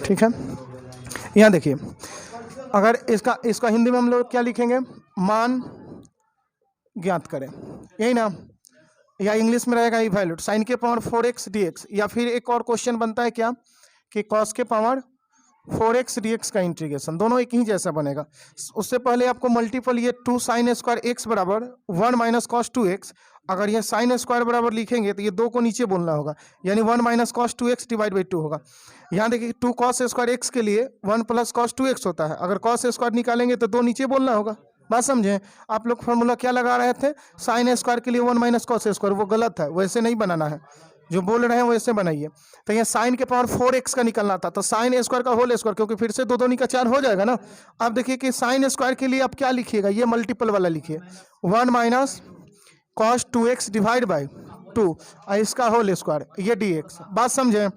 ठीक है। यहाँ देखिए, अगर इसका हिंदी में हम लोग क्या लिखेंगे, मान ज्ञात करें, यही ना, या इंग्लिश में रहेगा इवैल्यूएट साइन के पावर 4x dx, या फिर एक और क्वेश्चन बनता है क्या कि कॉस के पावर 4x dx का इंटीग्रेशन, दोनों एक ही जैसा बनेगा। उससे पहले आपको मल्टीपल ये 2 साइन स्क्वायर x बराबर 1 माइनस कॉस 2x, अगर ये साइन स्क्वायर बराबर लिखेंगे तो ये 2 को नीचे बोलना होगा, यानी 1 minus cos 2x divide by 2 होगा। यहाँ देखिए 2 कॉस स्क्वायर x के लिए 1 प्लस कॉस 2x होता है, अगर कॉस स्क्वायर निकालेंगे तो 2 नीचे बोलना होगा। बात समझें, आप लोग फॉर्मूला क्या लगा रहे थे, साइन स्क्वायर के लिए 1 माइनस कॉस स्क्वायर, वो गलत है, वैसे नहीं बनाना है, जो बोल रहे हैं वैसे बनाइए। तो ये साइन के पावर 4x का निकलना था, तो साइन स्क्वायर का होल स्क्वायर, क्योंकि फिर से 2 2 का 4 हो जाएगा ना। अब देखिए कि साइन स्क्वायर के लिए आप क्या लिखिएगा, ये मल्टीपल वाला लिखिए, 1 minus cos 2x divide by 2 और इसका होल स्क्वायर, ये dx। बात समझें।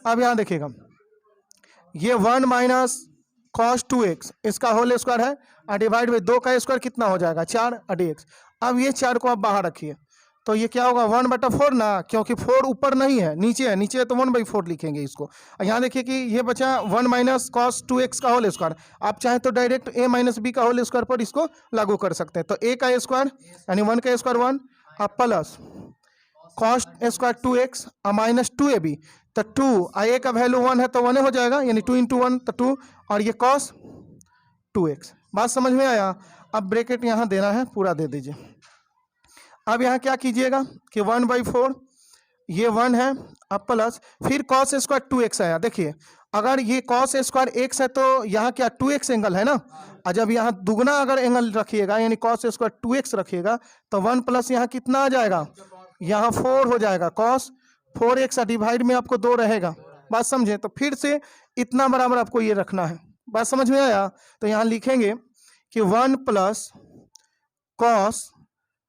अब यहाँ देखिएगा, ये 1 माइनस कॉस 2x इसका होल स्क्वायर है और डिवाइड बाई 2 का स्क्वायर कितना हो जाएगा, 4 dx। अब ये 4 को आप बाहर रखिए, तो ये क्या होगा 1/4 ना, क्योंकि 4 ऊपर नहीं है, नीचे है, नीचे है तो 1/4 लिखेंगे इसको। यहाँ देखिए कि ये बचा 1 माइनस कॉस 2x का होल स्क्वायर, आप चाहें तो डायरेक्ट a माइनस बी का होल स्क्वायर पर इसको लागू कर सकते हैं। तो a का स्क्वायर यानी 1 का स्क्वायर 1 और प्लस कॉस स्क्वायर 2x और माइनस 2ab, तो 2 और a का वैल्यू 1 है तो 1 हो जाएगा, यानी 2 × 1 तो 2 और ये कॉस 2x। बात समझ में आया। अब ब्रैकेट यहाँ देना है, पूरा दे दीजिए। अब यहाँ क्या कीजिएगा कि 1/4 ये 1 है, अब प्लस फिर कॉस स्क्वायर 2x आया। देखिए अगर ये कॉस स्क्वायर x है तो यहाँ क्या 2x एंगल है ना, और जब यहाँ दुगना अगर एंगल रखिएगा यानी कॉस स्क्वायर 2x रखिएगा तो 1 प्लस यहाँ कितना आ जाएगा, यहाँ 4 हो जाएगा, कॉस 4x डिवाइड में आपको 2 रहेगा। बात समझे, तो फिर से इतना बराबर आपको ये रखना है। बात समझ में आया। तो यहाँ लिखेंगे कि 1 प्लस कॉस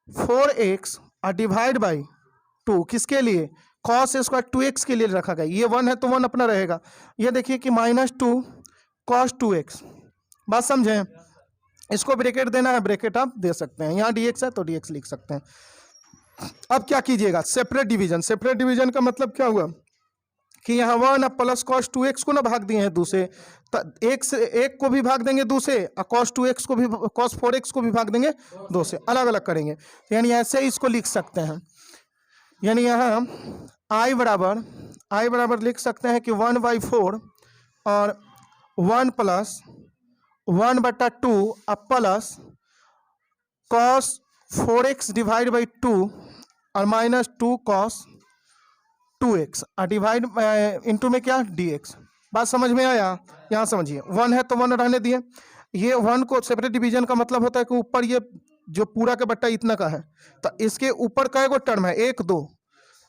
4x और डिवाइड बाई 2 किसके लिए, कॉस स्क्वायर 2x के लिए रखा गया, ये 1 है तो 1 अपना रहेगा। ये देखिए कि -2 कॉस 2x। बात समझें, इसको ब्रैकेट देना है, ब्रैकेट आप दे सकते हैं, यहाँ dx है तो dx लिख सकते हैं। अब क्या कीजिएगा, सेपरेट डिवीजन। सेपरेट डिवीजन का मतलब क्या हुआ कि यहाँ 1 प्लस कॉस 2x को ना भाग दिए हैं 2 से, तो 1 से 1 को भी भाग देंगे 2 से और कॉस 2x को भी, कॉस 4x को भी भाग देंगे 2 से, अलग अलग करेंगे। यानी ऐसे इसको लिख सकते हैं, यानी यहाँ i बराबर लिख सकते हैं कि 1/4 और 1 प्लस 1/2 अब plus cos 4x divide by 2 और -2 कॉस 2x और डिवाइड इनटू में क्या dx। बात समझ में आया। यहाँ समझिए 1 है तो 1 रहने दिए, ये 1 को सेपरेट डिवीजन का मतलब होता है कि ऊपर ये जो पूरा का बट्टा इतना का है, तो इसके ऊपर का एगो टर्म है 1 2,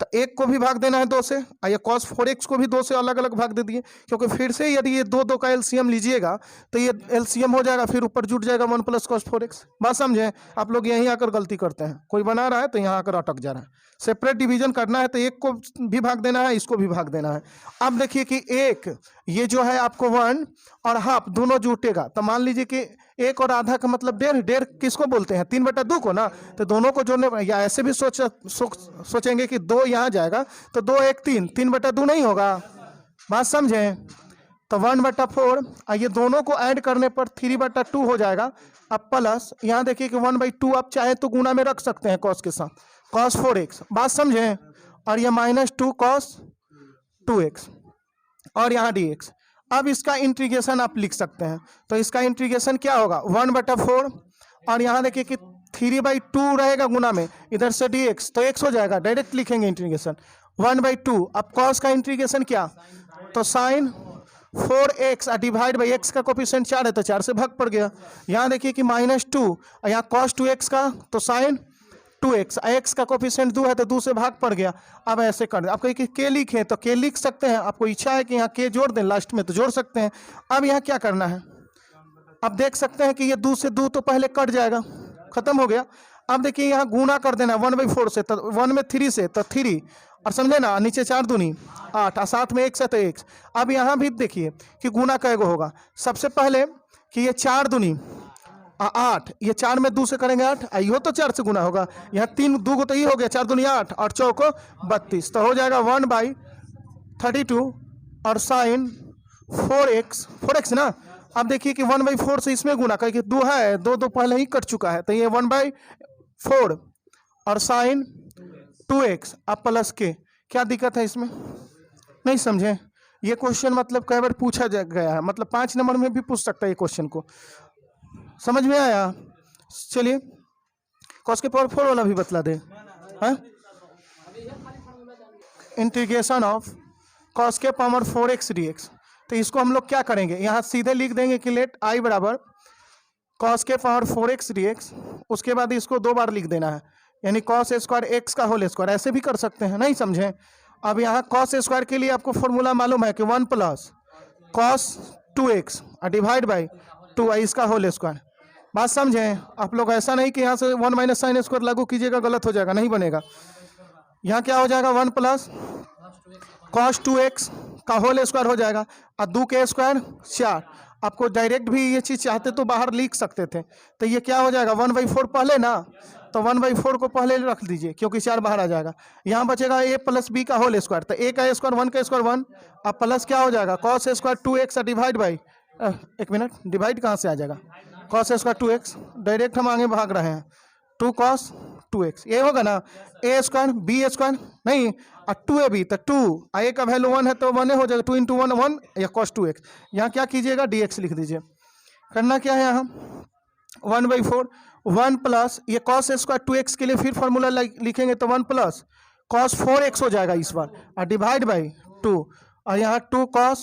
तो 1 को भी भाग देना है 2 से और ये cos 4x को भी 2 से अलग अलग भाग दे दिए, क्योंकि फिर से यदि ये 2 का एलसीएम लीजिएगा तो ये एलसीएम हो जाएगा, फिर ऊपर जुट जाएगा 1 प्लस cos 4x। बात समझें, आप लोग यहीं आकर गलती करते हैं, कोई बना रहा है तो यहाँ आकर अटक जा रहा है। सेपरेट डिवीजन करना है तो 1 को भी भाग देना है, इसको भी भाग देना है। अब देखिए कि 1 ये जो है आपको 1 और हाफ दोनों जुटेगा, तो मान लीजिए कि 1 और आधा का मतलब 1.5, 1.5 किसको बोलते हैं 3/2 को ना, तो दोनों को जोड़ने, या ऐसे भी सोचेंगे कि 2 यहाँ जाएगा तो 2 1 3, 3/2 नहीं होगा। बात समझें, तो 1/4 और ये दोनों को ऐड करने पर 3/2 हो जाएगा। अब प्लस यहाँ देखिए कि 1/2 आप चाहे तो गुना में रख सकते हैं कॉस के साथ, cos 4x। बात समझें, और ये -2 cos 2x और यहाँ dx। अब इसका इंटीग्रेशन आप लिख सकते हैं, तो इसका इंटीग्रेशन क्या होगा 1/4 और यहाँ देखिए कि 3/2 रहेगा गुना में, इधर से dx तो x हो जाएगा, डायरेक्ट लिखेंगे इंटीग्रेशन 1/2। अब cos का इंटीग्रेशन क्या, तो sine 4x divide by x का कोफिशिएंट 4 है तो 4 से भाग पड़ गया। यहाँ देखिए कि -2 और यहाँ cos 2x का तो साइन 2x, x का कोफिशिएंट 2 है तो 2 से भाग पड़ गया। अब ऐसे कर दे, आप कहीं के लिखे तो के लिख सकते हैं, आपको इच्छा है कि यहाँ के जोड़ दें लास्ट में तो जोड़ सकते हैं। अब यहाँ क्या करना है, अब देख सकते हैं कि ये 2 से 2 तो पहले कट जाएगा, खत्म हो गया। अब देखिए यहाँ गुना कर देना 1/4 से, तो 1 में 3 से तो 3 और समझे ना, नीचे 4 दूनी 8 और साथ में 1 से तो 1। अब यहाँ भी देखिए कि गुना कैगो होगा, सबसे पहले कि ये 4 दूनी 8, ये 4 में 2 से करेंगे 8, यो तो 4 से गुना होगा, यहाँ 3 2 को तो ये हो गया 4 दूनी 8 और 4 को 32, तो हो जाएगा 1/32 और साइन 4x ना, अब देखिए कि 1/4 से इसमें गुना करके 2 है, 2 पहले ही कट चुका है, तो ये 1/4 और साइन 2x अब प्लस के, क्या दिक्कत है इसमें? नहीं समझे? ये क्वेश्चन मतलब कई बार पूछा गया है, मतलब 5 नंबर में भी पूछ सकता है ये क्वेश्चन को, समझ में आया? चलिए cos के पावर 4 वाला भी बतला दे। इंटीग्रेशन ऑफ cos के पावर 4x dx, तो इसको हम लोग क्या करेंगे, यहाँ सीधे लिख देंगे कि लेट i बराबर cos के पावर 4x dx, उसके बाद इसको 2 बार लिख देना है, यानी cos स्क्वायर x का होल स्क्वायर, ऐसे भी कर सकते हैं, नहीं समझे? अब यहाँ cos स्क्वायर के लिए आपको फॉर्मूला मालूम है कि 1 plus cos 2x divide by 2 इसका होल स्क्वायर। बात समझें आप लोग, ऐसा नहीं कि यहाँ से 1 माइनस साइन स्क्वायर लागू कीजिएगा, गलत हो जाएगा, नहीं बनेगा। यहाँ क्या हो जाएगा, 1 प्लस cos 2x का होल स्क्वायर हो जाएगा और 2 के स्क्वायर 4। आपको डायरेक्ट भी ये चीज़ चाहते तो बाहर लिख सकते थे, तो ये क्या हो जाएगा 1/4 पहले ना, तो 1/4 को पहले रख दीजिए क्योंकि 4 बाहर आ जाएगा। यहाँ बचेगा a प्लस b का होल स्क्वायर, तो a का स्क्वायर 1 का स्क्वायर 1, अब प्लस क्या हो जाएगा cos square 2x divide by, एक मिनट, डिवाइड कहाँ से आ जाएगा, cos स्क्वायर 2x, डायरेक्ट हम आगे भाग रहे हैं, 2 cos 2x, ये होगा ना, a स्क्वायर b स्क्वायर नहीं और 2ab, तो 2 a का वैल्यू 1 है तो 1 हो जाएगा, 2 इंटू 1 1 या cos 2x। यहाँ क्या कीजिएगा dx लिख दीजिए। करना क्या है यहाँ 1/4 1 प्लस ये cos स्क्वायर 2x के लिए फिर फॉर्मूला लिखेंगे तो 1 प्लस cos 4x हो जाएगा इस बार और डिवाइड बाई 2, और यहाँ 2 cos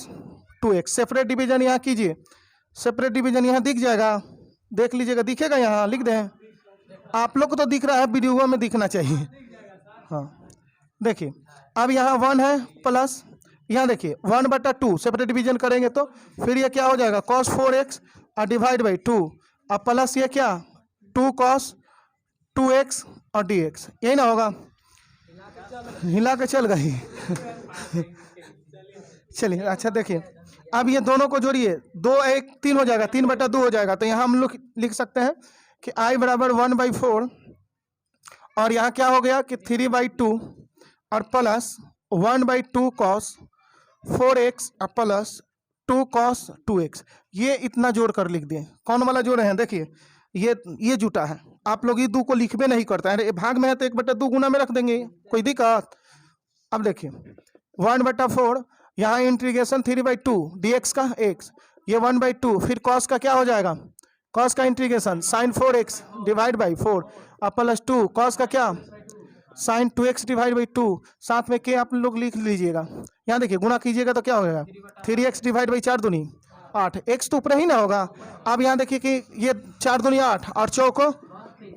2x। सेपरेट डिवीजन यहाँ कीजिए, सेपरेट डिवीजन यहाँ दिख जाएगा, देख लीजिएगा, दिखेगा, यहाँ लिख दें। आप लोग को तो दिख रहा है, वीडियो में दिखना चाहिए। हाँ देखिए, अब यहाँ 1 है प्लस, यहाँ देखिए 1/2 सेपरेट डिवीजन करेंगे तो फिर ये क्या हो जाएगा cos 4x और डिवाइड बाई 2, अब प्लस ये क्या 2 cos 2x और dx, यही ना होगा, हिला के चल गई। चलिए अच्छा देखिए, अब ये दोनों को जोड़िए, 2 1 3 हो जाएगा, 3/2 हो जाएगा, तो यहाँ हम लोग लिख सकते हैं कि i बराबर 1/4 और यहाँ क्या हो गया कि 3/2 और प्लस 1/2 cos 4x और प्लस 2 cos 2x, ये इतना जोड़ कर लिख दिए। कौन वाला जोड़े हैं, देखिए ये जुटा है, आप लोग ये 2 को लिखबे नहीं करते हैं, अरे भाग में है तो 1/2 गुना में रख देंगे, कोई दिक्कत? अब देखिए 1/4 यहाँ इंटीग्रेशन 3/2 dx का x, ये 1/2 फिर cos का क्या हो जाएगा, cos का integration sin 4x divide by 4 और प्लस 2 cos का क्या sin 2x डिवाइड बाई 2, साथ में के आप लोग लिख लीजिएगा। यहाँ देखिए गुना कीजिएगा तो क्या हो जाएगा 3x डिवाइड बाई 4 दूनी 8, x तो ऊपर ही ना होगा। अब यहाँ देखिए कि ये 4 दूनी 8 और चौको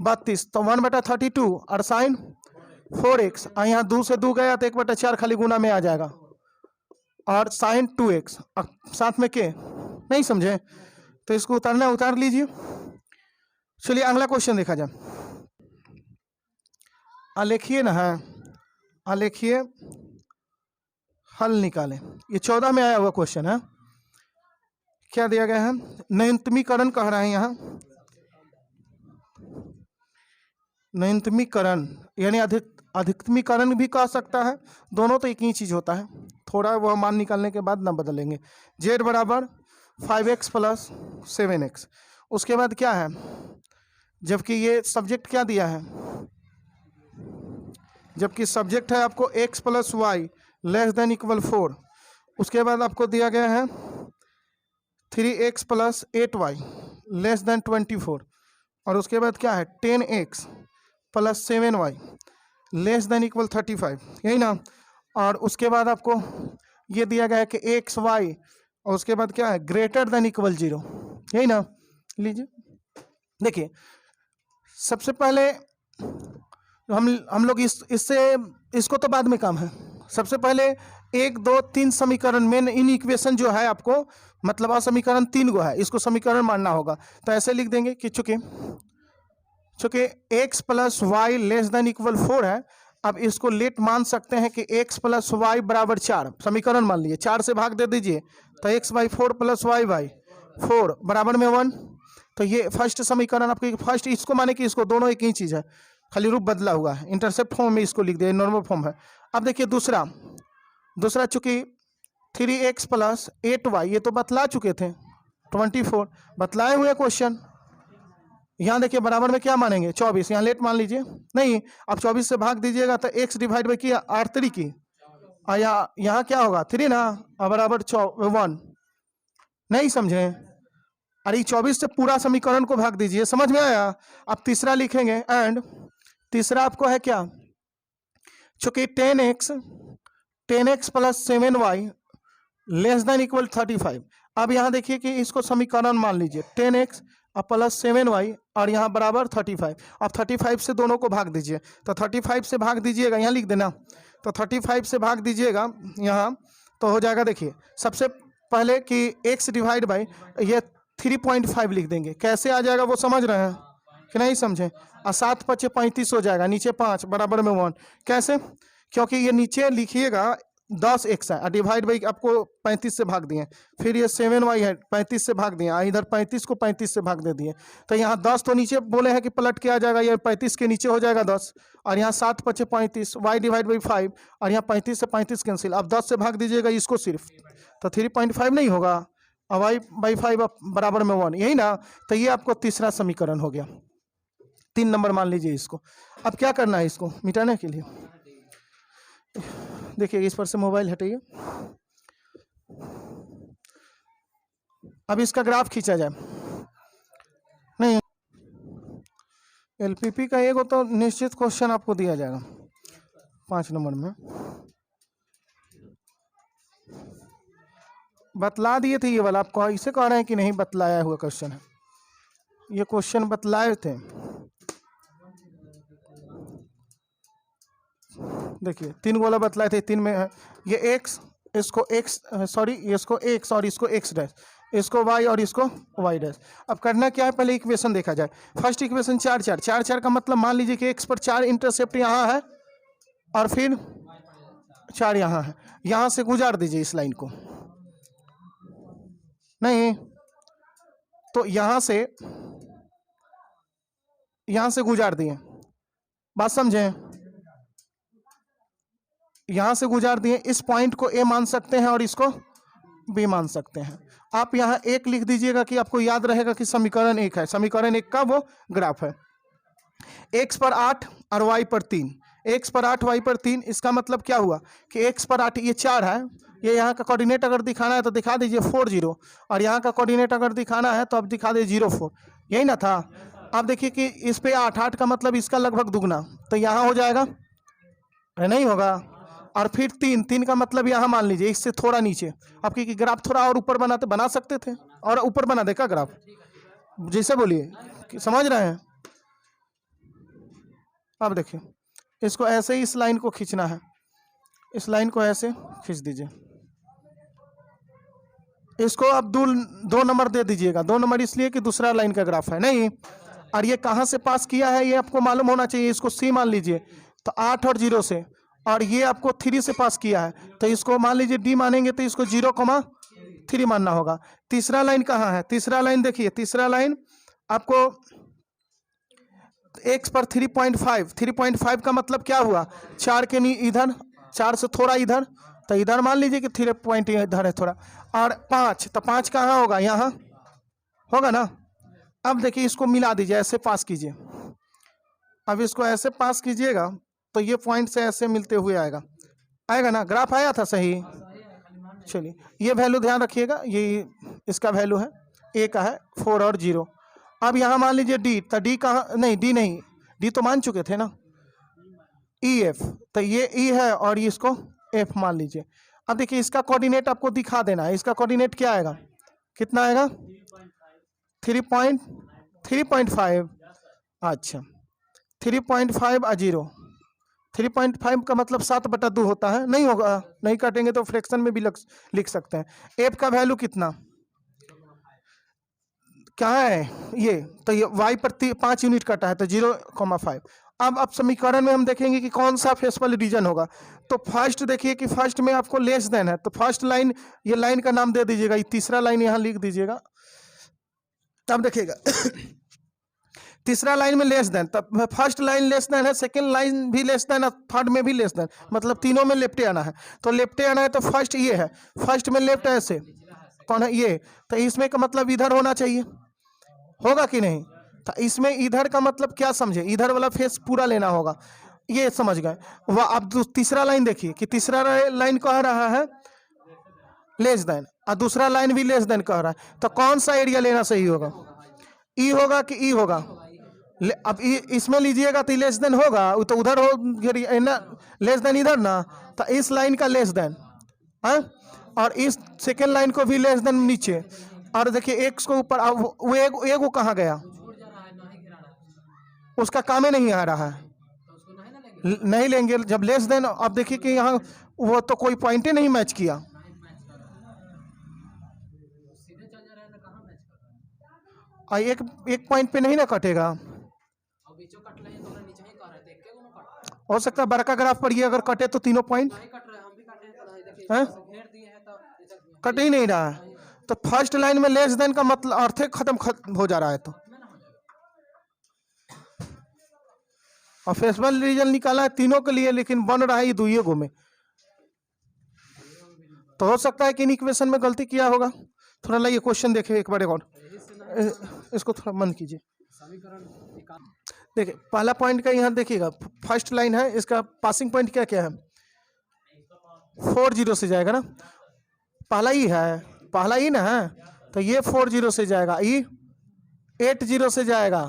32, तो 1/32 और sin 4x, और यहाँ 2 से 2 गया तो 1/4 खाली गुना में आ जाएगा और sin 2x साथ में के, नहीं समझे? तो इसको उतारना उतार लीजिए। चलिए अगला क्वेश्चन देखा जाए, लिखिए ना है, लिखिए हल निकालें। ये 14 में आया हुआ क्वेश्चन है, क्या दिया गया है, न्यूनतमीकरण कह रहे हैं यहाँ, न्यूनतमीकरण यानी अधिकतमीकरण भी कह सकता है, दोनों तो एक ही चीज होता है, थोड़ा वह मान निकालने के बाद ना बदलेंगे। z बराबर 5x प्लस 7x, उसके बाद क्या है, जबकि ये सब्जेक्ट क्या दिया है, जबकि सब्जेक्ट है आपको x plus Y less than equal 4, उसके बाद आपको दिया गया है 3x plus 8y less than 24, और उसके बाद क्या है 10x plus 7y less than equal 35, यही ना। और उसके बाद आपको ये दिया गया है कि एक्स वाई, और उसके बाद क्या है ग्रेटर देन इक्वल 0, यही ना। लीजिए देखिए, सबसे पहले हम लोग इसको तो बाद में काम है, सबसे पहले 1 2 3 समीकरण मेन इन इक्वेशन जो है आपको, मतलब असमीकरण 3 गो है, इसको समीकरण मानना होगा। तो ऐसे लिख देंगे कि चूंकि x plus Y less than equal 4 है, अब इसको लेट मान सकते हैं कि x प्लस वाई बराबर 4, समीकरण मान लीजिए, 4 से भाग दे दीजिए तो x by 4 plus Y by 4 बराबर में 1। तो ये फर्स्ट समीकरण आपकी, फर्स्ट इसको माने कि इसको, दोनों एक ही चीज़ है, खाली रूप बदला हुआ है, इंटरसेप्ट फॉर्म में इसको लिख दिया, नॉर्मल फॉर्म है। अब देखिए दूसरा चूंकि 3x प्लस 8y, ये तो बतला चुके थे 24, बतलाए हुए क्वेश्चन। यहाँ देखिए बराबर में क्या मानेंगे 24, यहाँ लेट मान लीजिए, नहीं अब 24 से भाग दीजिएगा तो x डिवाइड बाई किया R3 की, और यहाँ क्या होगा 3 ना, और बराबर 1, नहीं समझे? अरे 24 से पूरा समीकरण को भाग दीजिए, समझ में आया? अब तीसरा लिखेंगे, एंड तीसरा आपको है क्या, चूंकि 10x plus 7y less than equal 35। अब यहाँ देखिए कि इसको समीकरण मान लीजिए 10x प्लस 7y और यहाँ बराबर 35। अब 35 से दोनों को भाग दीजिए, तो 35 से भाग दीजिएगा, यहाँ लिख देना, तो 35 से भाग दीजिएगा यहाँ, तो हो जाएगा देखिए सबसे पहले कि x डिवाइड बाई ये 3.5 लिख देंगे। कैसे आ जाएगा वो समझ रहे हैं कि नहीं समझे? और 7 × 5 = 35 हो जाएगा, नीचे 5 बराबर में 1। कैसे? क्योंकि ये नीचे लिखिएगा 10x है और डिवाइड बाई आपको 35 से भाग दिए, फिर ये 7y है 35 से भाग दिए, इधर 35 को 35 से भाग दे दिए, तो यहाँ 10 तो नीचे बोले हैं कि पलट के आ जाएगा, ये 35 के नीचे हो जाएगा 10, और यहाँ 7 × 5 = 35, y डिवाइड बाई 5, और यहाँ 35 से 35 कैंसिल। अब 10 से भाग दीजिएगा इसको सिर्फ, तो 3.5 नहीं होगा, और y बाई 5 बराबर में 1, यही ना? तो ये आपको तीसरा समीकरण हो गया, 3 नंबर मान लीजिए इसको। अब क्या करना है इसको मिटाने के लिए, देखिए इस पर से मोबाइल हटाइए, अब इसका ग्राफ खींचा जाए। नहीं, एलपीपी का एक तो निश्चित क्वेश्चन आपको दिया जाएगा 5 नंबर में, बतला दिए थे ये वाला, आपको इसे कह रहे हैं कि नहीं बतलाया हुआ क्वेश्चन है, ये क्वेश्चन बतलाए थे। देखिए 3 गोला बतलाए थे, 3 में है ये x, इसको x सॉरी इसको x और इसको x डैश, इसको y और इसको y डैश। अब करना क्या है, पहले इक्वेशन देखा जाए। फर्स्ट इक्वेशन 4 4 4 4 का मतलब मान लीजिए कि x पर 4 इंटरसेप्ट यहाँ है और फिर 4 यहाँ है, यहाँ से गुजार दीजिए इस लाइन को, नहीं तो यहाँ से गुजार दिए, बात समझे? यहाँ से गुजार दिए, इस पॉइंट को ए मान सकते हैं और इसको बी मान सकते हैं। आप यहाँ 1 लिख दीजिएगा कि आपको याद रहेगा कि समीकरण 1 है, समीकरण 1 का वो ग्राफ है। x पर 8 और y पर 3, x पर 8 y पर 3, इसका मतलब क्या हुआ कि x पर 8 ये 4 है, ये यहाँ का कोऑर्डिनेट अगर दिखाना है तो दिखा दीजिए 4 0, और यहाँ का कोऑर्डिनेट अगर दिखाना है तो अब दिखा दीजिए 0 4, यही ना था? अब देखिए कि इस पे 8 8 का मतलब इसका लगभग दुगना, तो यहाँ हो जाएगा, नहीं होगा? और फिर 3 3 का मतलब यहाँ मान लीजिए इससे थोड़ा नीचे, आपकी ग्राफ थोड़ा और ऊपर बना सकते थे, और ऊपर बना देखा ग्राफ, जैसे बोलिए समझ रहे हैं? अब देखिए इसको ऐसे ही इस लाइन को खींचना है, इस लाइन को ऐसे खींच दीजिए, इसको अब 2 नंबर दे दीजिएगा, 2 नंबर इसलिए कि दूसरा लाइन का ग्राफ है, नहीं? और ये कहाँ से पास किया है ये आपको मालूम होना चाहिए, इसको सी मान लीजिए, तो 8 और 0 से, और ये आपको 3 से पास किया है, तो इसको मान लीजिए डी मानेंगे, तो इसको 0,3 मानना होगा। तीसरा लाइन कहाँ है? तीसरा लाइन देखिए, तीसरा लाइन आपको x पर 3.5 का मतलब क्या हुआ, 4 के इधर, 4 से थोड़ा इधर, तो इधर मान लीजिए कि 3 पॉइंट इधर है थोड़ा, और 5, तो 5 कहाँ होगा, यहाँ होगा ना? अब देखिए इसको मिला दीजिए, ऐसे पास कीजिए, अब इसको ऐसे पास कीजिएगा तो ये पॉइंट से ऐसे मिलते हुए आएगा ना? ग्राफ आया था सही? चलिए ये वैल्यू ध्यान रखिएगा, ये इसका वैल्यू है, ए का है 4 और 0। अब यहाँ मान लीजिए डी, तो डी कहाँ, नहीं डी नहीं, डी तो मान चुके थे ना, ई एफ, तो ये ई है और इसको एफ मान लीजिए। अब देखिए इसका कोऑर्डिनेट आपको दिखा देना है, इसका कोऑर्डिनेट क्या आएगा, कितना आएगा, 3.5, अच्छा 3.5 और 0, 3.5 का मतलब 7/2 होता है, नहीं होगा, नहीं काटेंगे तो फ्रैक्शन में भी लिख सकते हैं। एफ का वैल्यू कितना क्या है ये, तो ये y पर 5 यूनिट कटा है, तो 0,5। अब समीकरण में हम देखेंगे कि कौन सा फेसिबल रीजन होगा, तो फर्स्ट देखिए कि फर्स्ट में आपको लेस देन है, तो फर्स्ट लाइन, ये लाइन का नाम दे दीजिएगा, ये तीसरा लाइन यहाँ लिख दीजिएगा। अब देखिएगा तीसरा लाइन में लेस देन, तब फर्स्ट लाइन लेस देन है, सेकंड लाइन भी लेस देन है, थर्ड में भी लेस देन, मतलब तीनों में लेफ्टे आना है। तो लेफ्टे आना है तो फर्स्ट ये है, फर्स्ट में लेफ्ट है ऐसे, कौन है ये, तो इसमें का मतलब इधर होना चाहिए, होगा कि नहीं। तो इसमें इधर का मतलब क्या समझे, इधर वाला फेस पूरा लेना होगा, ये समझ गए। वह अब तीसरा लाइन देखिए कि तीसरा लाइन कह रहा है लेस देन और दूसरा लाइन भी लेस देन कह रहा है, तो कौन सा एरिया लेना सही होगा, ई होगा कि ई होगा। अब इसमें लीजिएगा तो लेस देन होगा, तो उधर हो ना लेस देन इधर ना, तो इस लाइन का लेस देन है, और इस सेकेंड लाइन को भी लेस देन नीचे, और देखिए एक्स को ऊपर, वो एगो कहाँ गया, उसका काम ही नहीं आ रहा है, नहीं लेंगे जब लेस देन। अब देखिए कि यहाँ वो तो कोई पॉइंट ही नहीं मैच किया, और एक पॉइंट पे नहीं ना कटेगा, हो सकता है बड़का ग्राफ पढ़िए, अगर कटे तो तीनों पॉइंट कट ही नहीं रहा है, तो फर्स्ट लाइन में लेस देन का मतलब अर्थ खत्म हो जा रहा है। तो और फेसबल रीजन निकाला है तीनों के लिए, लेकिन बन रहा है ये दुइये गो में, तो हो सकता है कि इन इक्वेशन में गलती किया होगा। थोड़ा लाइए क्वेश्चन देखिए एक बार और, इसको थोड़ा मन कीजिए। देखिए पहला पॉइंट का यहाँ देखिएगा, फर्स्ट लाइन है, इसका पासिंग पॉइंट क्या क्या है, 40 से जाएगा ना, पहला ही है, पहला ही ना है, तो ये 40 से जाएगा, ई 80 से जाएगा,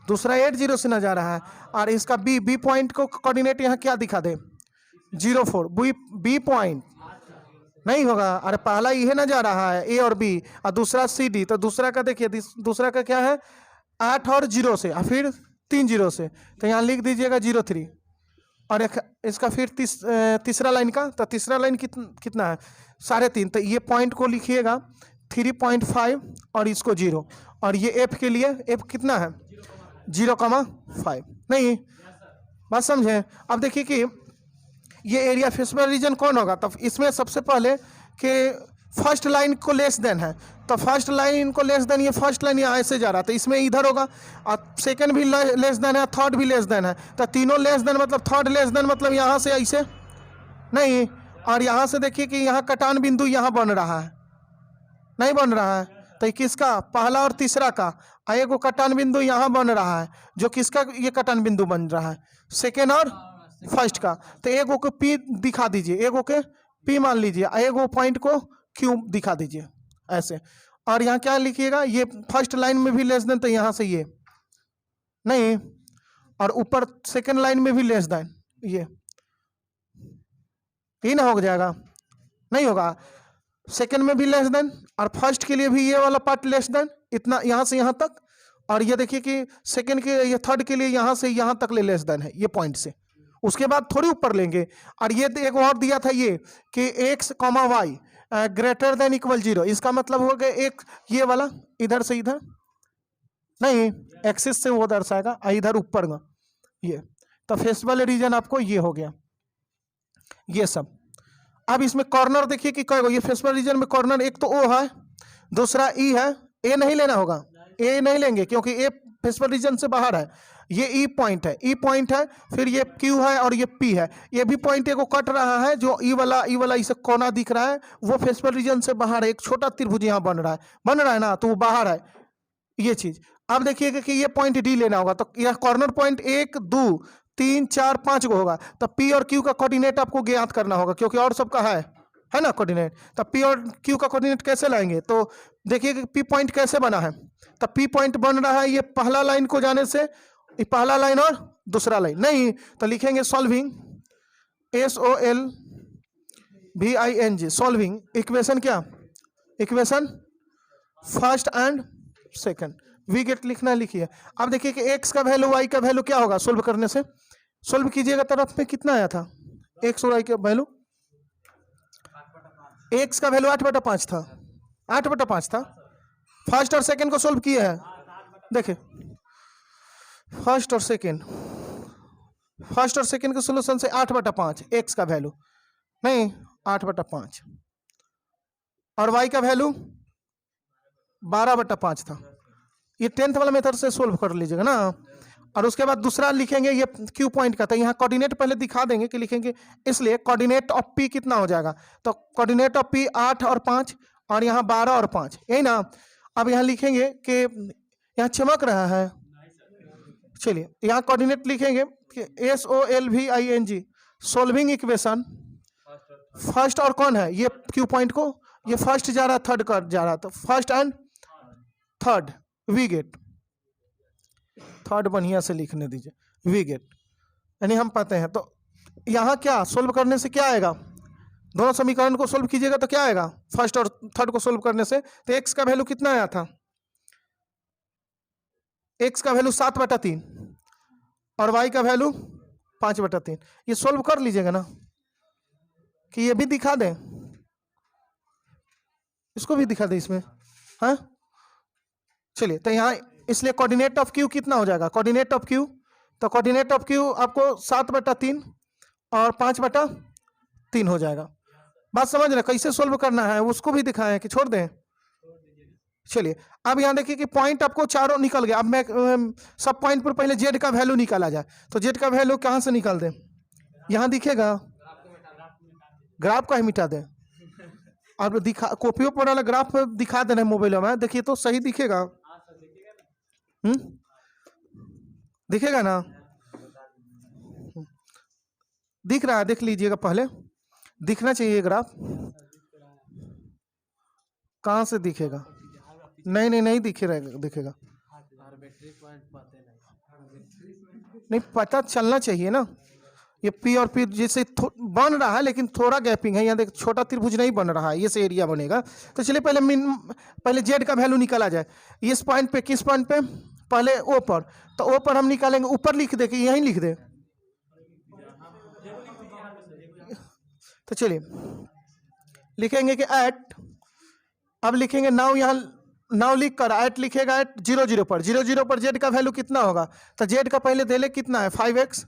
दूसरा 80 से ना जा रहा है, और इसका बी पॉइंट को कोऑर्डिनेट यहाँ क्या दिखा दे, 04, बी पॉइंट नहीं होगा, अरे पहला ये ना जा रहा है ए और बी, और दूसरा सी डी, तो दूसरा का देखिए, दूसरा का क्या है 8 और 0 से, और फिर 3 0 से, तो यहाँ लिख दीजिएगा 03, और एक इसका फिर तीसरा लाइन का, तो तीसरा लाइन कितना है 3.5, तो ये पॉइंट को लिखिएगा 3.5 और इसको 0, और ये एफ के लिए एफ कितना है 0,5, नहीं बात समझे। अब देखिए कि ये एरिया फेसबल रीजन कौन होगा, तो इसमें सबसे पहले कि फर्स्ट लाइन को लेस देन है, तो फर्स्ट लाइन को लेस देन, ये फर्स्ट लाइन यहाँ ऐसे जा रहा है, तो इसमें इधर होगा, और सेकंड भी लेस देन है, थर्ड भी लेस देन है, तो तीनों लेस देन मतलब थर्ड लेस देन मतलब यहाँ से ऐसे नहीं, और यहाँ से देखिए कि यहाँ कटान बिंदु यहाँ बन रहा है, नहीं बन रहा है, तो किसका पहला और तीसरा का, एगो कटान बिंदु यहाँ बन रहा है, जो किसका ये कटान बिंदु बन रहा है सेकेंड और फर्स्ट का, तो एगो को पी दिखा दीजिए, एगो के पी मान लीजिए, एगो पॉइंट को क्यू दिखा दीजिए ऐसे, और यहाँ क्या लिखिएगा, ये फर्स्ट लाइन में भी लेस देन, तो यहाँ से ये नहीं, और ऊपर सेकेंड लाइन में भी लेस देन, ये ना हो जाएगा, नहीं होगा, सेकेंड में भी लेस देन, और फर्स्ट के लिए भी ये वाला पार्ट लेस देन, इतना यहाँ से यहाँ तक, और ये देखिए कि सेकेंड के ये थर्ड के लिए यहाँ से यहाँ तक ले लेस देन है, ये पॉइंट से, उसके बाद थोड़ी ऊपर लेंगे। और ये एक और दिया था ये कि x, y greater than equal 0, इसका मतलब हो गया एक ये वाला इधर से इधर नहीं, एक्सिस से वो दर्शाएगा, इधर ऊपर का ये, तो फेसबल रीजन आपको ये हो गया ये सब। अब इसमें कॉर्नर देखिए कि कई, ये फेसबल रीजन में कॉर्नर एक तो ओ है, दूसरा ई है, ए नहीं लेना होगा, ए नहीं लेंगे क्योंकि ए फेसबल रीजन से बाहर है, ये ई पॉइंट है, ई पॉइंट है, फिर ये क्यू है और ये पी है, ये भी पॉइंट को कट रहा है, जो ई वाला इसे कोना दिख रहा है वो फेसबल रीजन से बाहर है, एक छोटा त्रिभुज यहाँ बन रहा है ना, तो वो बाहर है ये चीज। अब देखिएगा कि ये पॉइंट डी लेना होगा, तो यह कॉर्नर पॉइंट 1 2 3 4 5 को होगा, तो पी और क्यू का कोऑर्डिनेट आपको ज्ञात करना होगा, क्योंकि और सबका है ना कोऑर्डिनेट, तो पी और क्यू का कोऑर्डिनेट कैसे लाएंगे, तो देखिए कि पी पॉइंट कैसे बना है, तो पी पॉइंट बन रहा है ये पहला लाइन को जाने से, ये पहला लाइन और दूसरा लाइन नहीं, तो लिखेंगे सॉल्विंग SOLVING सॉल्विंग इक्वेशन, क्या equation first and second, we get लिखना लिखिए। अब देखिए कि x का वैल्यू y का वैल्यू क्या होगा, सोल्व करने से, सोल्व कीजिएगा तरफ में कितना आया था, x और y का वैल्यू, x का वैल्यू 8/5 था, 8/5 था, फर्स्ट और सेकंड को सोल्व किए हैं, देखिए फर्स्ट और सेकंड के सोल्यूशन से 8/5 x का वैल्यू नहीं 8/5, और y का वैल्यू 12/5 था, ये 10th वाला मेथड से सोल्व कर लीजिएगा ना। और उसके बाद दूसरा लिखेंगे ये क्यू पॉइंट का, तो यहाँ कोऑर्डिनेट पहले दिखा देंगे कि लिखेंगे, इसलिए कोऑर्डिनेट ऑफ पी कितना हो जाएगा, तो कोऑर्डिनेट ऑफ पी 8 और 5 और यहाँ 12 और 5, यही ना। अब यहाँ लिखेंगे कि यहाँ चमक रहा है, चलिए यहाँ कोऑर्डिनेट लिखेंगे कि SOLVING सोल्विंग इक्वेशन फर्स्ट और कौन है ये क्यू पॉइंट को, ये फर्स्ट जा रहा थर्ड कर जा रहा, तो first and third we get, third बढ़िया से लिखने दीजिए वी गेट, यानी हम पाते हैं। तो यहाँ क्या सोल्व करने से क्या आएगा, दोनों समीकरण को सोल्व कीजिएगा तो क्या आएगा, फर्स्ट और थर्ड को सोल्व करने से, तो एक्स का वैल्यू कितना आया था, एक्स का वैल्यू 7/3 और वाई का वैल्यू 5/3, ये सोल्व कर लीजिएगा ना, कि ये भी दिखा दें, इसको भी दिखा दें इसमें, हाँ चलिए। तो यहाँ इसलिए कोऑर्डिनेट ऑफ क्यू कितना हो जाएगा, कोऑर्डिनेट ऑफ क्यू, तो कोऑर्डिनेट ऑफ क्यू आपको 7/3 और 5/3 हो जाएगा। बात समझ रहे, कैसे सोल्व करना है उसको भी दिखाएं कि छोड़ दें। चलिए अब यहाँ देखिए कि पॉइंट आपको चारों निकल गया। अब मैं सब पॉइंट पर पहले जेड का वैल्यू निकाला जाए, तो जेड का वैल्यू कहाँ से निकाल दें, यहाँ दिखेगा, ग्राफ का ही मिटा दें। अब दिखा कॉपियों पर वाला ग्राफ दिखा देना है मोबाइल में, देखिए तो सही दिखेगा, दिखेगा ना, दिख रहा है, देख लीजिएगा, पहले दिखना चाहिए ग्राफ, कहाँ से दिखेगा, नहीं नहीं नहीं दिखेगा, दिखेगा नहीं, पता चलना चाहिए ना, ये पी और पी जैसे बन रहा है लेकिन थोड़ा गैपिंग है, यहाँ देख छोटा त्रिभुज नहीं बन रहा है, ये से एरिया बनेगा। तो चलिए पहले जेड का वैल्यू निकाला जाए, इस पॉइंट पे, किस पॉइंट पे, पहले ओ पर, तो ओ पर हम निकालेंगे, ऊपर लिख दे कि यहीं लिख दे, तो चलिए लिखेंगे कि एट, अब लिखेंगे नाउ, यहाँ नाउ लिख कर एट लिखेगा, एट 0 0 पर, 0 0 पर जेड का वैल्यू कितना होगा, तो जेड का पहले दे ले कितना है 5x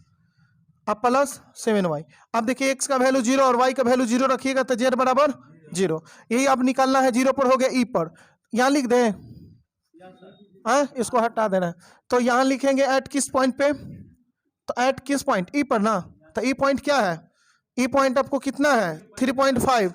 अब प्लस 7y। अब देखिए x का वैल्यू 0 और y का वैल्यू 0 रखिएगा तो z बराबर 0, यही अब निकालना है, 0 पर हो गया, e पर, यहाँ लिख दें, इसको हटा देना है, तो यहाँ लिखेंगे एट किस पॉइंट पे, तो एट किस पॉइंट, ई पर ना, तो ई पॉइंट क्या है, ई पॉइंट आपको कितना है 3.5,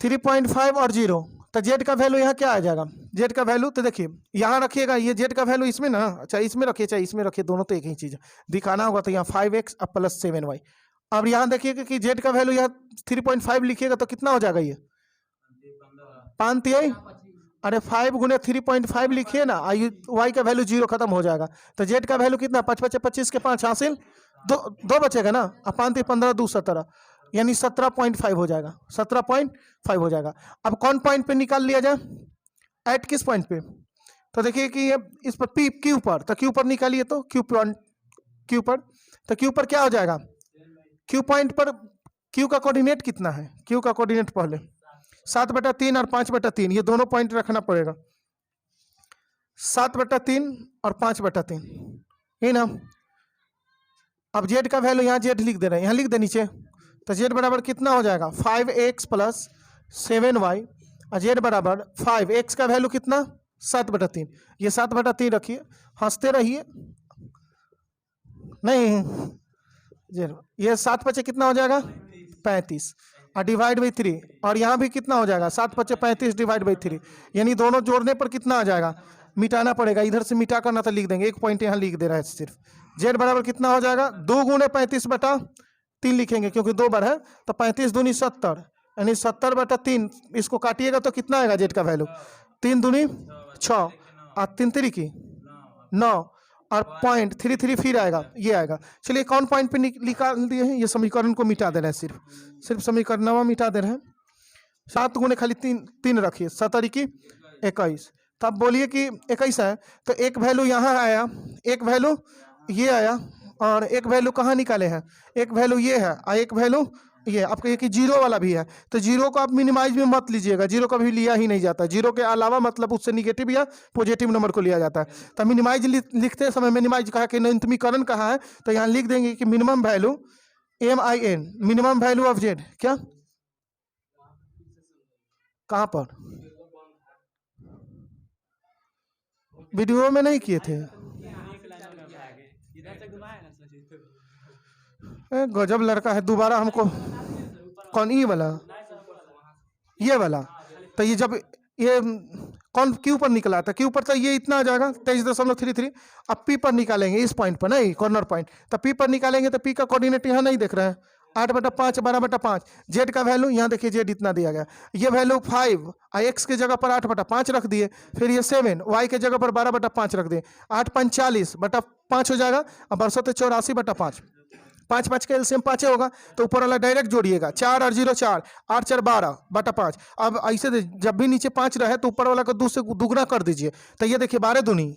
3.5 और 0, तो जेड का वैल्यू यहाँ क्या आ जाएगा, जेड का वैल्यू तो देखिए यहाँ रखिएगा, ये जेड का वैल्यू इसमें ना, अच्छा इसमें रखिए चाहे इसमें रखिए, दोनों तो एक ही चीज़ है, दिखाना होगा, तो यहाँ 5x अब प्लस 7y। अब यहाँ देखिएगा कि जेड का वैल्यू यहाँ 3.5 लिखिएगा तो कितना हो जाएगा, ये 5 अरे 5 गुने 3.5 लिखिए ना, वाई का वैल्यू 0 खत्म हो जाएगा, तो जेड का वैल्यू कितना, 5 5 25 के 5 हासिल, दो बचेगा ना, अब 5 15 2 17, यानी 17.5 हो जाएगा, 17.5 हो जाएगा। अब कौन पॉइंट पे निकाल लिया जाए, एट किस पॉइंट पे, तो देखिए कि ये इस पर पी क्यू पर, तो क्यू पर निकालिए, तो क्यू पॉइंट, क्यू पर, तो क्यू पर क्या हो जाएगा, क्यू पॉइंट पर क्यू का कोऑर्डिनेट कितना है, क्यू का कोऑर्डिनेट पहले 7/3 और 5/3, ये दोनों पॉइंट रखना पड़ेगा, 7/3 और 5/3, ये ना। अब जेड का वैल्यू यहाँ जेड लिख दे रहे हैं, यहाँ लिख दे नीचे, तो जेड बराबर कितना हो जाएगा 5x प्लस 7y, और जेड बराबर 5x का वैल्यू कितना 7/3, ये 7/3 रखिए, हंसते रहिए, नहीं जेड, ये 7 बचे कितना हो जाएगा 35 और डिवाइड बाई 3, और यहाँ भी कितना हो जाएगा 7 बचे 35 डिवाइड बाई 3, यानी दोनों जोड़ने पर कितना आ जाएगा, मिटाना पड़ेगा, इधर से मिटा करना तो लिख देंगे, एक पॉइंट यहाँ लिख दे रहा है सिर्फ, जेड बराबर कितना हो जाएगा 2 गुने 35/3 लिखेंगे क्योंकि 2 बार है, तो 35 दूनी 70, यानी 70/3, इसको काटिएगा तो कितना आएगा जेड का वैल्यू, 3 दूनी 6 और 3 3 की 9 और 0.33 फिर आएगा, ये आएगा। चलिए कौन पॉइंट पे निकाल दिए हैं, ये समीकरण को मिटा दे रहे हैं, सिर्फ समीकरण मिटा दे रहे हैं, 7 गुने खाली 3 रखिए, 7 की 21, तब बोलिए कि 21 है, तो एक वैल्यू यहाँ आया, एक वैल्यू ये आया, और एक वैल्यू कहाँ निकाले हैं, एक वैल्यू ये है और एक वैल्यू ये, आप कहिए कि 0 वाला भी है, तो 0 को आप मिनिमाइज में मत लीजिएगा, 0 का भी लिया ही नहीं जाता, 0 के अलावा मतलब उससे निगेटिव या पॉजिटिव नंबर को लिया जाता है, तो मिनिमाइज लिखते समय मिनिमाइज कहा कि न्यूनतमीकरण कहाँ है, तो यहाँ लिख देंगे कि minimum value MIN, minimum value of Z, क्या कहाँ पर, वीडियो में नहीं किए थे। गजब लड़का है। दोबारा हमको कौन, ये वाला, ये वाला, तो ये जब ये कौन क्यू पर निकला था, क्यू पर तो ये इतना आ जाएगा 23.33। अब पी पर निकालेंगे, इस पॉइंट पर नहीं, कॉर्नर पॉइंट, तो पी पर निकालेंगे तो पी का कोऑर्डिनेट यहाँ नहीं देख रहे हैं, 8/5 12/5। जेड का वैल्यू यहाँ देखिए, जेड इतना दिया गया, ये वैल्यू 5, एक्स के जगह पर 8/5 रख दिए, फिर ये 7, वाई के जगह पर 12/5 रख दिए, 8 5 40/5 हो जाएगा, और बरसों 84/5। 5 5 का एलसीएम 5 होगा, तो ऊपर वाला डायरेक्ट जोड़िएगा, 4 और 0 4, 8 4 12/5। अब ऐसे जब भी नीचे 5 रहे तो ऊपर वाला को 2 से दुगना कर दीजिए, तो ये देखिए 12 दूनी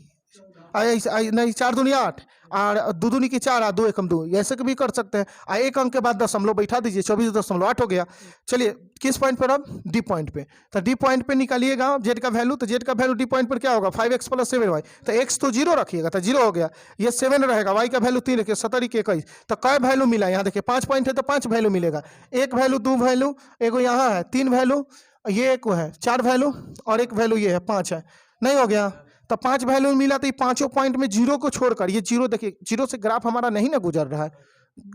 नहीं, 4 दूनी 8, और 2 दूनी की 4, 2 एकम 2, ऐसे भी कर सकते हैं। एक अंक के बाद दशमलव बैठा दीजिए, 24.8 हो गया। चलिए किस पॉइंट पर, अब डी पॉइंट पे, तो डी पॉइंट पे निकालिएगा जेड का वैल्यू, तो जेड का वैल्यू डी पॉइंट पर क्या होगा, 5x + 7y, तो x तो 0 रखिएगा, तो 0 हो गया, ये 7 रहेगा, y का वैल्यू 3 रखिए, 70 के 21, तो कै वैल्यू मिला यहाँ देखिए, 5 पॉइंट है तो 5 वैल्यू मिलेगा, 1 वैल्यू 2 वैल्यू, एगो यहाँ है 3 वैल्यू, ये एक है 4 वैल्यू, और एक वैल्यू ये है 5 है, नहीं हो गया, तो 5 वैल्यू मिला, तो ये पांचों पॉइंट में 0 को छोड़कर, ये 0 देखिए, 0 से ग्राफ हमारा नहीं ना गुजर रहा है,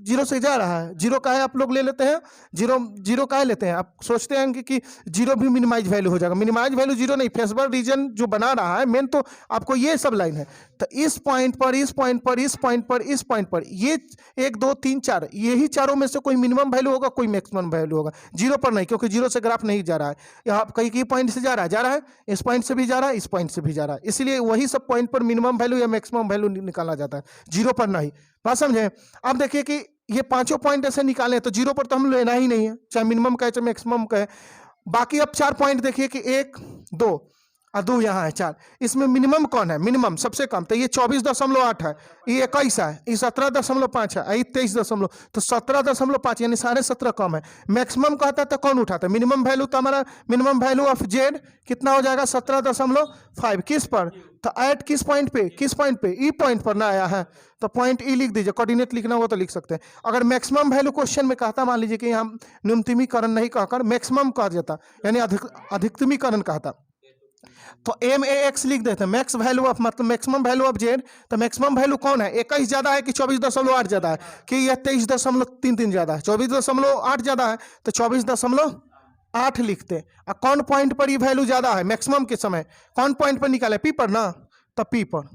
0 से जा रहा है, 0 का है आप लोग ले लेते हैं, 0 का है लेते हैं, आप सोचते हैं कि 0 भी मिनिमाइज वैल्यू हो जाएगा, मिनिमाइज वैल्यू 0 नहीं, फेसबल रीजन जो बना रहा है मेन, तो आपको ये सब लाइन है, तो इस पॉइंट पर, इस पॉइंट पर, इस पॉइंट पर, इस पॉइंट पर, ये 1 2 3 4, यही चारों में से कोई मिनिमम वैल्यू होगा, कोई मैक्सिमम वैल्यू होगा, 0 पर नहीं, क्योंकि 0 से ग्राफ नहीं जा रहा है, यहाँ कई पॉइंट से जा रहा है, इस पॉइंट से भी जा रहा है, इस पॉइंट से भी जा रहा है, इसलिए वही सब पॉइंट पर मिनिमम वैल्यू या मैक्सिमम वैल्यू निकाला जाता है, 0 पर नहीं। बात समझे? अब देखिए कि ये पांचों पॉइंट ऐसे निकाले, तो 0 पर तो हम लेना ही नहीं है, चाहे मिनिमम का है चाहे मैक्सिमम का है। बाकी अब 4 पॉइंट देखिए कि 1 2 और 2 यहाँ है 4, इसमें मिनिमम कौन है, मिनिमम सबसे कम, तो ये 24.8 है, ये 21 है, ये 17.5 है, ये 23, तो 17.5 यानी 17.5 कम है। मैक्सिमम कहता है तो कौन उठाता है, मिनिमम वैल्यू, तो हमारा मिनिमम वैल्यू ऑफ जेड कितना हो जाएगा, 17.5, किस पर, तो एट किस पॉइंट पे, किस पॉइंट पे, ई पॉइंट पर ना आया है, तो पॉइंट ई लिख दीजिए, कोऑर्डिनेट लिखना होगा तो लिख सकते हैं। अगर मैक्सिमम वैल्यू क्वेश्चन में कहता, मान लीजिए कि हम न्यूनतमीकरण नहीं कहकर मैक्सिमम कह देता, यानी अधिकतमीकरण कहता, तो MAX लिख देते हैं, मैक्स वैल्यू ऑफ, मतलब मैक्सिमम वैल्यू ऑफ जेड, तो मैक्सिमम वैल्यू कौन है, 21 ज्यादा है कि 24.8 ज्यादा है, कि यह 23.33 ज्यादा है, 24.8 ज्यादा है, तो 24.8 लिखते। और कौन पॉइंट पर ये वैल्यू ज्यादा है, मैक्सिमम के समय कौन पॉइंट पर निकाले, पी पर ना, तो पी पर,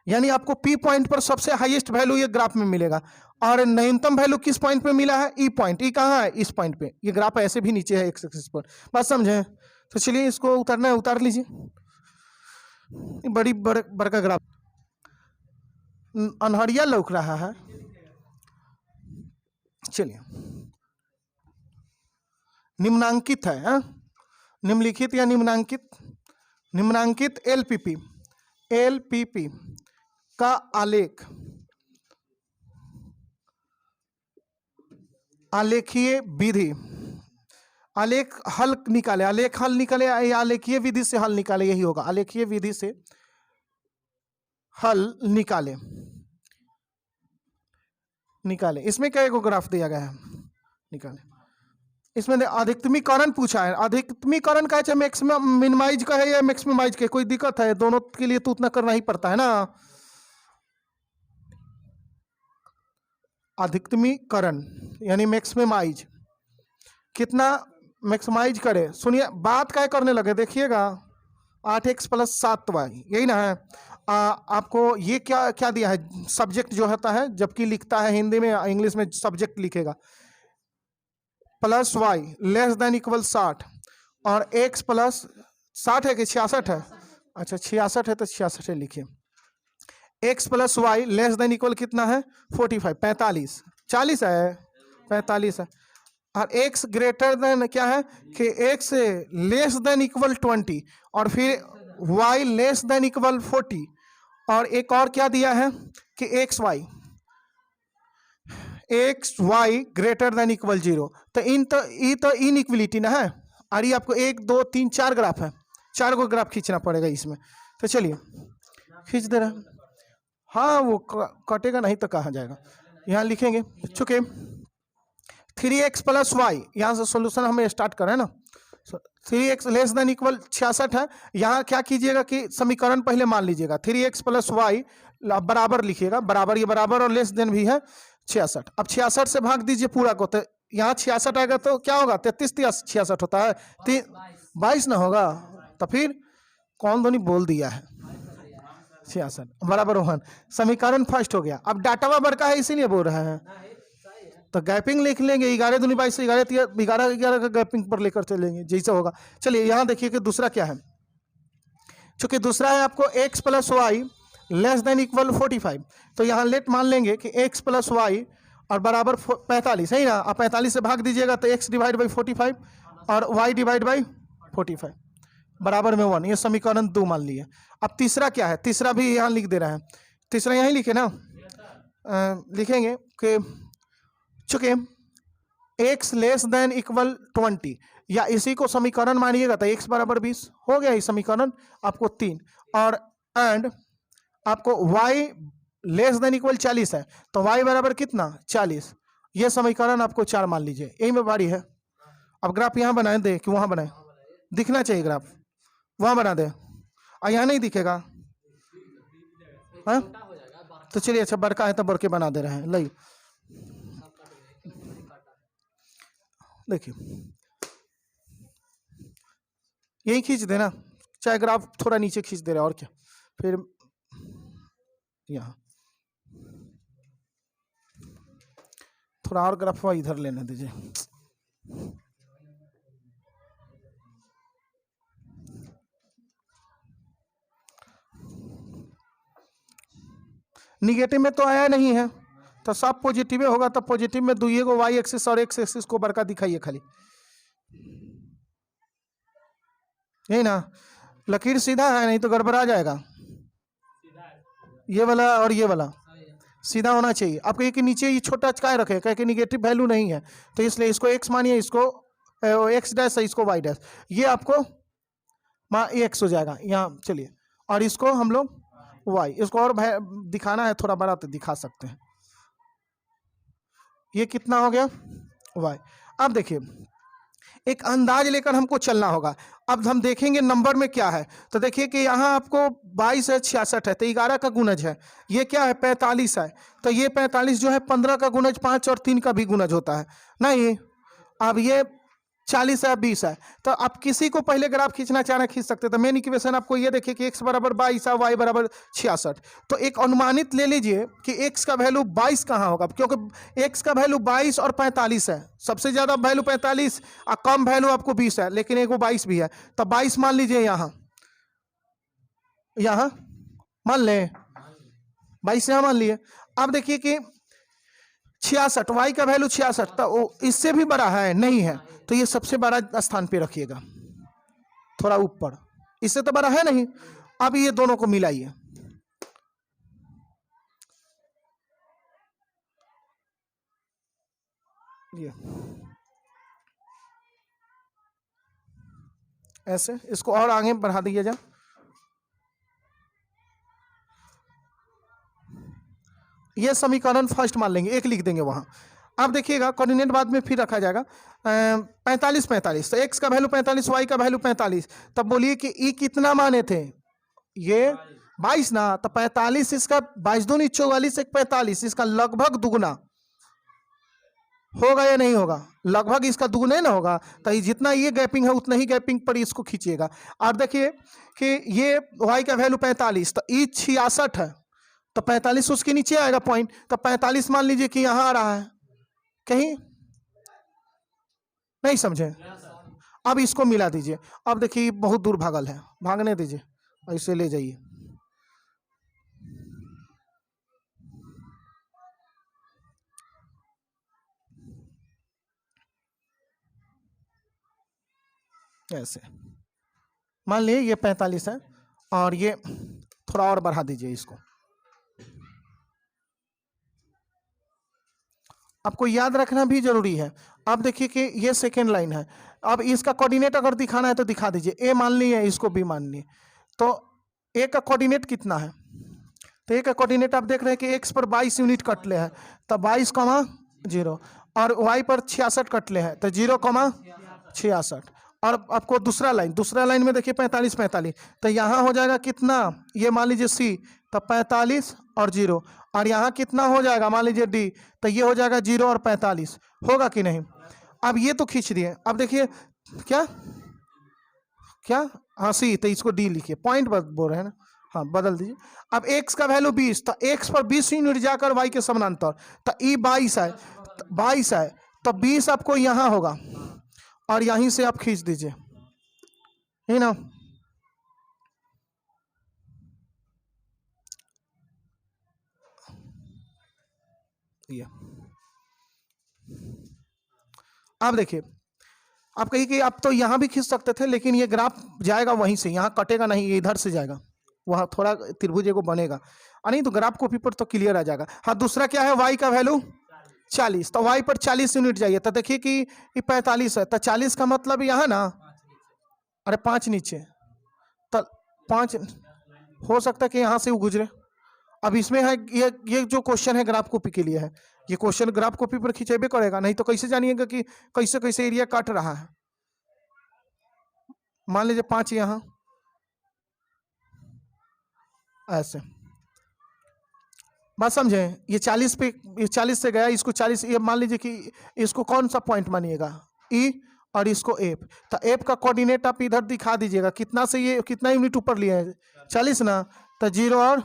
यानी आपको पी पॉइंट पर सबसे हाईएस्ट वैल्यू ये ग्राफ में मिलेगा, और न्यूनतम वैल्यू किस पॉइंट पे मिला है, ई पॉइंट, ई कहाँ है, इस पॉइंट पे, ये ग्राफ ऐसे भी नीचे है एक्स एक्सिस पर, बात समझे? तो चलिए इसको उतारना है, उतार लीजिए, बड़ी बड़का ग्राफ, अनहरिया लौक रहा है। चलिए निम्नांकित है, हा? निम्नलिखित या निम्नांकित, निम्नांकित एलपीपी का आलेख, आलेखीय विधि, आलेख हल निकाले, आलेख हल निकाले या आलेखीय विधि से हल निकाले, यही होगा, आलेखीय विधि से हल निकाले, निकाले। इसमें क्या एक ग्राफ दिया गया है, निकाले, इसमें अधिकतमीकरण पूछा है, अधिकतमीकरण का चाहे मैक्सिमम मिनिमाइज का है या मैक्सिमाइज का, कोई दिक्कत है, दोनों के लिए तो उतना करना ही पड़ता है ना। अधिकतमीकरण यानी मैक्सिमाइज, कितना मैक्सिमाइज करे, सुनिए बात क्या करने लगे, देखिएगा 8x + 7y, यही ना है। आपको ये क्या क्या दिया है, सब्जेक्ट जो होता है, जबकि लिखता है हिंदी में, इंग्लिश में सब्जेक्ट लिखेगा, +y < 60, और x + 60 है कि 66 है, अच्छा 66 है तो 66 है लिखिए, x + y < कितना है, 45 45, 40 है, 45 है, और x ग्रेटर देन क्या है कि x < 20, और फिर y < 40, और एक और क्या दिया है कि x y ग्रेटर देन = 0, तो ये तो इनइक्वलिटी ना है, और ये आपको 1 2 3 4 ग्राफ है, 4 को ग्राफ खींचना पड़ेगा इसमें, तो चलिए खींच दे रहा, हाँ वो कटेगा नहीं तो कहाँ जाएगा, यहाँ लिखेंगे, चुके 3x + y, यहाँ से सोल्यूशन हमें स्टार्ट करें ना, 3x लेस देन इक्वल 66 है। यहाँ क्या कीजिएगा कि समीकरण पहले मान लीजिएगा 3x प्लस वाई बराबर लिखिएगा, बराबर ये बराबर और लेस देन भी है 66। अब 66 से भाग दीजिए पूरा को, तो यहाँ 66 आएगा तो क्या होगा, 33 66 होता है, 22 ना होगा, तो फिर कौन धोनी बोल दिया है 66 बराबर 1। समीकरण फर्स्ट हो गया। अब डाटावा बड़का है इसीलिए बोल रहे हैं, तो गैपिंग लिख लेंगे 11 दूनी 22 से 11 का गैपिंग पर लेकर चलेंगे जैसे होगा। चलिए यहाँ देखिए कि दूसरा क्या है, चूंकि दूसरा है आपको x plus Y less than equal 45, तो यहाँ लेट मान लेंगे कि x प्लस वाई और बराबर 45 है ही ना। आप 45 से भाग दीजिएगा तो x डिवाइड बाई 45 और y डिवाइड बाई 45 बराबर में 1। ये समीकरण 2 मान लिए। अब तीसरा क्या है, तीसरा भी यहाँ लिख दे रहे हैं, तीसरा यहीं लिखे ना, लिखेंगे कि चूंकि x लेस देन इक्वल 20 या इसी को समीकरण मानिएगा तो x बराबर 20 हो गया। ये समीकरण आपको 3 और एंड आपको y लेस देन इक्वल 40 है तो y बराबर कितना 40। ये समीकरण आपको 4 मान लीजिए, यही में बारी है। अब ग्राफ यहाँ बनाए दे कि वहाँ बनाए, दिखना चाहिए ग्राफ, वहाँ बना दे और यहाँ नहीं दिखेगा हाँ? तो चलिए अच्छा बड़का है तो बड़के बना दे रहे हैं। लई देखिए यही खींच देना, चाहे ग्राफ थोड़ा नीचे खींच दे रहा है और क्या, फिर यहाँ थोड़ा और ग्राफ इधर लेने दीजिए। निगेटिव में तो आया नहीं है, तो सब पॉजिटिव होगा, तो पॉजिटिव में दुइये को वाई एक्सिस और एक्स एक्सिस को बड़का दिखाइए खाली, यही ना। लकीर सीधा है नहीं तो गड़बड़ा जाएगा, ये वाला और ये वाला सीधा होना चाहिए। आप कहिए कि नीचे ये छोटा काय रखे, कहे कि निगेटिव वैल्यू नहीं है, तो इसलिए इसको एक्स मानिए, इसको एक्स डैश है, इसको वाई डैश, ये आपको एक्स हो जाएगा यहाँ। चलिए और इसको हम लोग वाई, इसको और दिखाना है थोड़ा बड़ा तो दिखा सकते हैं। ये कितना हो गया वाई। अब देखिए एक अंदाज लेकर हमको चलना होगा। अब हम देखेंगे नंबर में क्या है, तो देखिए कि यहाँ आपको 22 है 66 है तो 11 का गुणज है, ये क्या है 45 है, तो ये 45 जो है 15 का गुणज 5 और 3 का भी गुणज होता है नहीं। अब ये 40 है 20 है, तो आप किसी को पहले ग्राफ खींचना चाह रहे खींच सकते हैं। तो मेन इक्वेशन आपको ये देखिए कि x बराबर 22 है, y बराबर 66, तो एक अनुमानित ले लीजिए कि x का वैल्यू 22 कहाँ होगा, क्योंकि x का वैल्यू 22 और 45 है, सबसे ज़्यादा वैल्यू 45 और कम वैल्यू आपको 20 है, लेकिन एक वो 22 भी है, तो 22 मान लीजिए यहाँ, यहाँ मान ले 22 यहाँ मान लिए। अब देखिए कि 66 y का वैल्यू 66, तो इससे भी बड़ा है नहीं है, तो ये सबसे बड़ा स्थान पे रखिएगा, थोड़ा ऊपर, इससे तो बड़ा है नहीं। अब ये दोनों को मिलाइए, ये ऐसे इसको और आगे बढ़ा दीजिए जा, ये समीकरण फर्स्ट मान लेंगे, एक लिख देंगे वहां। अब देखिएगा कोऑर्डिनेट बाद में फिर रखा जाएगा 45 45, तो x का वैल्यू 45 y का वैल्यू 45, तब बोलिए कि ई कितना माने थे, ये 22 ना, तो 45 इसका 22 दूनी 44 एक 45, इसका लगभग दुगुना होगा या नहीं होगा, लगभग इसका दुगुना ही ना होगा, तो जितना ये गैपिंग है उतना ही गैपिंग पर इसको खींचिएगा। और देखिए कि ये y का वैल्यू 45, तो ई 66 है, तो 45 उसके नीचे आएगा पॉइंट, तो 45 मान लीजिए कि यहाँ आ रहा है, कहीं नहीं समझे। अब इसको मिला दीजिए, अब देखिए बहुत दूर भागल है, भागने दीजिए, ऐसे ले जाइए, ऐसे मान लिए ये 45 है और ये थोड़ा और बढ़ा दीजिए इसको। आपको याद रखना भी जरूरी है। अब देखिए कि ये सेकेंड लाइन है, अब इसका कोऑर्डिनेट अगर दिखाना है तो दिखा दीजिए, ए मान लिए इसको बी मान लिए, तो ए का कोऑर्डिनेट कितना है, तो ए का कोऑर्डिनेट आप देख रहे हैं कि एक्स पर 22 यूनिट कटले हैं, तो 22, 0 और वाई पर 66 कटले हैं, तो 0, 66 और आपको दूसरा लाइन में देखिए 45 45, तो यहाँ हो जाएगा कितना, ये मान लीजिए सी, तो 45 और 0, और यहाँ कितना हो जाएगा मान लीजिए डी, तो ये हो जाएगा 0 और 45, होगा कि नहीं। अब ये तो खींच दिए, अब देखिए क्या क्या, हाँ सी, तो इसको डी लिखिए, पॉइंट बोल रहे हैं ना, हाँ बदल दीजिए। अब x का वैल्यू 20, तो x पर 20 यूनिट जाकर y के समानांतर, तो ई 22 है, 22 है, तो 20 आपको यहाँ होगा और यहीं से आप खींच दीजिए, है ना। ये आप देखिए, आप कहिए कि आप तो यहाँ भी खींच सकते थे, लेकिन ये ग्राफ जाएगा वहीं से, यहाँ कटेगा नहीं, ये इधर से जाएगा, वहाँ थोड़ा त्रिभुज को बनेगा, और नहीं तो ग्राफ कॉपी पर तो क्लियर आ जाएगा। हाँ दूसरा क्या है, y का वैल्यू 40, तो y पर 40 यूनिट जाइए, तो देखिए कि ये 45 है, तो 40 का मतलब यहाँ ना, अरे 5 नीचे, तो 5 हो सकता है कि यहाँ से वो गुजरे। अब इसमें है ये जो क्वेश्चन है ग्राफ कॉपी के लिए है, ये क्वेश्चन ग्राफ कॉपी पर खिंचेबे करेगा, नहीं तो कैसे जानिएगा कि कैसे कैसे एरिया काट रहा है। मान लीजिए 5 यहाँ ऐसे, बात समझे, ये 40 पे, ये 40 से गया, इसको 40, ये मान लीजिए कि इसको कौन सा पॉइंट मानिएगा, ई, और इसको एप, तो एप का कोऑर्डिनेट आप इधर दिखा दीजिएगा, कितना से ये कितना यूनिट ऊपर लिए हैं, 40 ना, तो 0 और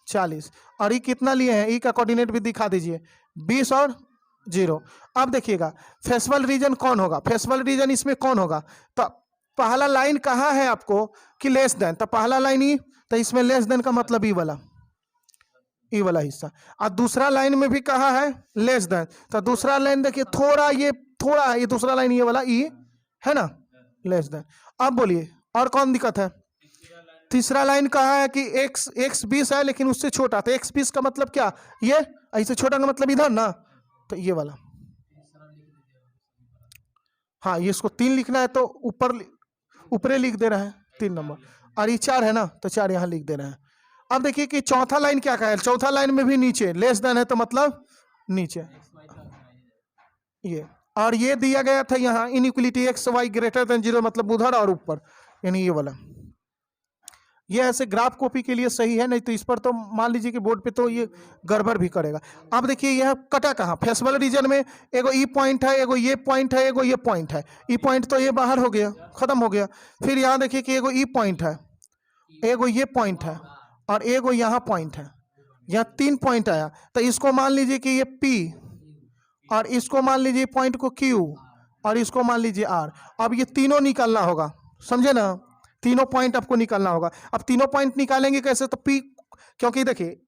40, और ये कितना लिए हैं, ई का कोऑर्डिनेट भी दिखा दीजिए, 20 और 0। अब देखिएगा फेस्टिवल रीजन कौन होगा, फेस्टिवल रीजन इसमें कौन होगा, तो पहला लाइन कहाँ है आपको कि लेस देन, तो पहला लाइन ई, तो इसमें लेस देन का मतलब ई वाला हिस्सा, और दूसरा लाइन में भी कहा है लेस देन, तो दूसरा लाइन देखिए थोड़ा ये दूसरा लाइन ये वाला ई है ना, लेस देन। अब बोलिए और कौन दिक्कत है, तीसरा लाइन कहा है कि x 20 है लेकिन उससे छोटा, तो x 20 का मतलब क्या, ये ऐसे छोटा का मतलब इधर ना, तो ये वाला, हाँ ये इसको 3 लिखना है तो ऊपरे लिख दे रहे हैं 3 नंबर, और ये 4 है ना, तो 4 यहाँ लिख दे रहे हैं। अब देखिए कि चौथा लाइन क्या कहा है, चौथा लाइन में भी नीचे लेस देन है, तो मतलब नीचे ये, और ये दिया गया था यहाँ inequality X Y greater than 0, मतलब उधर और ऊपर, यानी ये वाला, ये ऐसे ग्राफ कॉपी के लिए सही है, नहीं तो इस पर तो मान लीजिए कि बोर्ड पे तो ये गड़बड़ भी करेगा। अब देखिए यह कटा कहाँ, फेस्टिवल रीजन में एगो ई पॉइंट है, एगो ये पॉइंट है, एगो ये पॉइंट है, ई पॉइंट तो ये बाहर हो गया, खत्म हो गया। फिर यहाँ देखिए कि एगो ई पॉइंट है, एगो ये पॉइंट है, और एगो यहाँ पॉइंट है, यहाँ 3 पॉइंट आया, तो इसको मान लीजिए कि ये P, और इसको मान लीजिए पॉइंट को Q, और इसको मान लीजिए R। अब ये तीनों निकालना होगा, समझे ना, तीनों पॉइंट आपको निकालना होगा। अब तीनों पॉइंट निकालेंगे कैसे, तो P, क्योंकि देखिए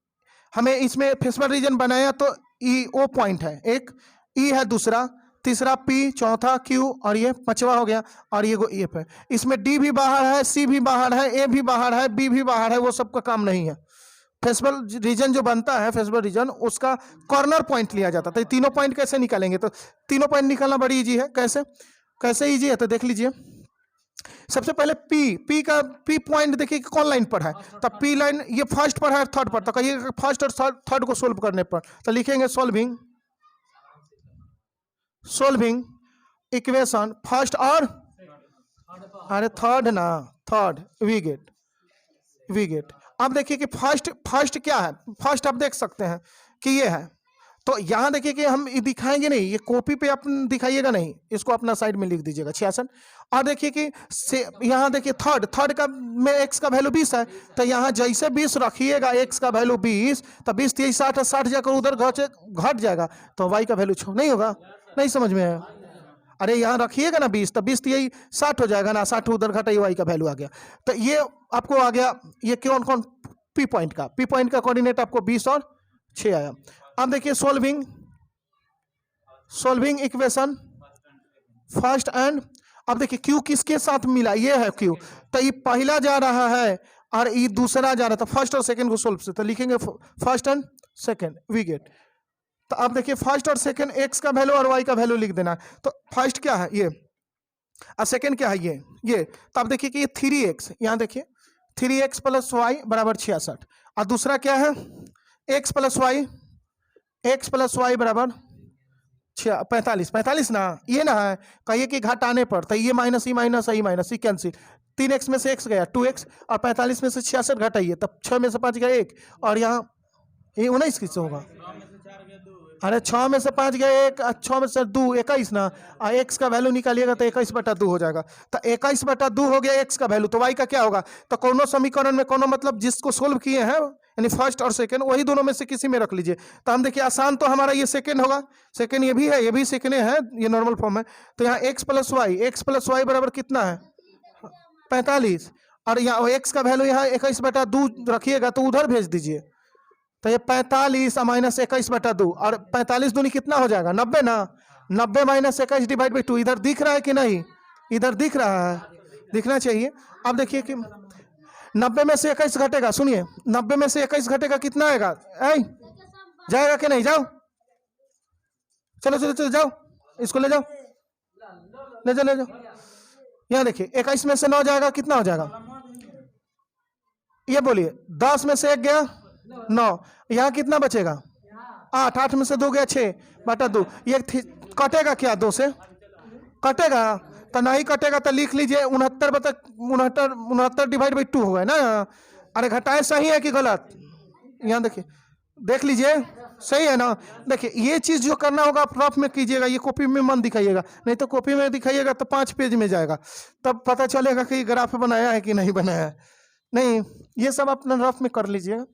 हमें इसमें फेस्टिवल रीजन बनाया तो ई ओ पॉइंट है, एक ई है, दूसरा तीसरा P, चौथा Q, और ये 5वां हो गया, और ये एफ है। इसमें D भी बाहर है, C भी बाहर है, A भी बाहर है, B भी बाहर है, वो सबका काम नहीं है। फेस्टिवल रीजन जो बनता है, फेस्टिवल रीजन, उसका कॉर्नर पॉइंट लिया जाता है। तो तीनों पॉइंट कैसे निकालेंगे, तो तीनों पॉइंट निकालना बड़ी इजी है, कैसे इजी है, तो देख लीजिए। सबसे पहले P पॉइंट देखिए कौन लाइन पर है, तो P लाइन ये फर्स्ट पर है, थर्ड पर, तो कहिए फर्स्ट और थर्ड को सोल्व करने पर, तो लिखेंगे सोल्विंग इक्वेशन फर्स्ट और, अरे थर्ड ना, थर्ड वी गेट। अब देखिए कि फर्स्ट क्या है, फर्स्ट आप देख सकते हैं कि ये है, तो यहाँ देखिए कि हम दिखाएंगे नहीं, ये कॉपी पे आप दिखाइएगा नहीं, इसको अपना साइड में लिख दीजिएगा 66। और देखिए कि यहाँ देखिए थर्ड का में x का वैल्यू 20 है, तो यहाँ जैसे 20 रखिएगा, x का वैल्यू 20, तो 20 30 60 60 जाकर उधर घट जाएगा, तो y का वैल्यू नहीं होगा, नहीं समझ में है। अरे यहाँ रखिएगा ना 20, तो 20 यही 60 हो जाएगा ना, 60 उधर घटाई, y का वैल्यू आ गया, तो ये आपको आ गया। ये कौन P पॉइंट का कोऑर्डिनेट आपको 20 और 6 आया। अब देखिए सोल्विंग इक्वेशन फर्स्ट एंड, अब देखिए Q किसके साथ मिला, ये है Q, तो ये पहला जा रहा है और ये दूसरा जा रहा था, फर्स्ट और सेकंड को सोल्व से, तो लिखेंगे first and second we get. तो अब देखिए फर्स्ट और सेकंड x का वैल्यू और y का वैल्यू लिख देना, तो फर्स्ट क्या है ये, और सेकंड क्या है ये। तो अब देखिए कि ये 3x, यहाँ देखिए 3x + y = 66, और दूसरा क्या है x + y = 45 45 ना, ये ना है, कहिए कि घटाने पर तो ये minus E minus E minus ई कैंसिल, 3x में से x गया 2x, और 45 में से 66 घटाइए तब 6 में से 5 गया 1, और यहाँ ये 19 किससे होगा? अरे 6 में से 5 गया 1, 6 में से 2 21 ना, और x का वैल्यू निकालिएगा तो 21/2 हो जाएगा। तो 21/2 हो गया x का वैल्यू, तो y का क्या होगा? तो कोनो समीकरण में कोनो मतलब जिसको सोल्व किए हैं यानी फर्स्ट और सेकंड, वही दोनों में से किसी में रख लीजिए। तो हम देखिए आसान तो हमारा ये सेकंड होगा, सेकंड ये भी है, ये भी सेकंड है, ये नॉर्मल फॉर्म है। तो यहाँ x + y बराबर कितना है? 45, और यहाँ x का वैल्यू यहाँ 21/2 रखिएगा तो उधर भेज दीजिए। तो ये 45 माइनस 21/2, और 45 दूनी कितना हो जाएगा? 90 ना, 90 माइनस 21 डिवाइड बाई 2। इधर दिख रहा है कि नहीं? इधर दिख रहा है, दिखना चाहिए। अब देखिए कि 90 में से 21 घटेगा, सुनिए 90 में से 21 घटेगा कितना आएगा? जाएगा कि नहीं? जाओ चलो चलो चलो जाओ, इसको ले जाओ, ले जाओ ले जाओ। यहाँ देखिए 21 में से 9 जाएगा, कितना हो जाएगा? ये बोलिए 10 में से 1 गया 9, यहाँ कितना बचेगा? 8, 8 में से 2 गया 6/2। ये कटेगा क्या? 2 से कटेगा? तो नहीं कटेगा तो लिख लीजिए 69 डिवाइड बाई 2 होगा ना। अरे घटाए सही है कि गलत? यहाँ देखिए, देख लीजिए सही है ना। देखिए ये चीज जो करना होगा आप रफ में कीजिएगा, ये कॉपी में मन दिखाइएगा, नहीं तो कॉपी में दिखाइएगा तो 5 पेज में जाएगा, तब पता चलेगा कि ग्राफ बनाया है कि नहीं बनाया है। नहीं, ये सब अपना रफ में कर लीजिएगा,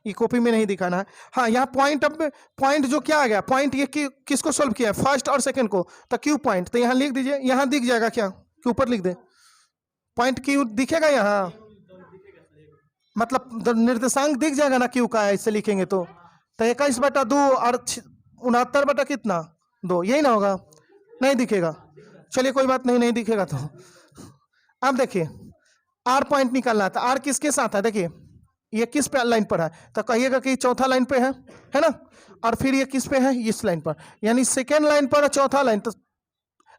ये कॉपी में नहीं दिखाना है। हाँ, यहाँ पॉइंट, अब पॉइंट जो क्या आ गया, पॉइंट ये किसको सोल्व किया है? फर्स्ट और सेकंड को। तो क्यू पॉइंट, तो यहाँ लिख दीजिए, यहाँ दिख जाएगा क्या? क्यू ऊपर लिख दे, पॉइंट क्यू दिखेगा यहाँ, मतलब निर्देशांक दिख जाएगा ना क्यू का, इससे लिखेंगे तो 21/2 और 69 कितना 2, यही ना होगा? नहीं दिखेगा, चलिए कोई बात नहीं, नहीं दिखेगा तो। अब देखिए आर पॉइंट निकालना था, आर किसके साथ है? देखिए ये किस पे लाइन पर है? तो कहिएगा कि चौथा लाइन पे है ना। और फिर ये किस पे है? इस लाइन पर, यानी सेकेंड लाइन पर चौथा लाइन। तो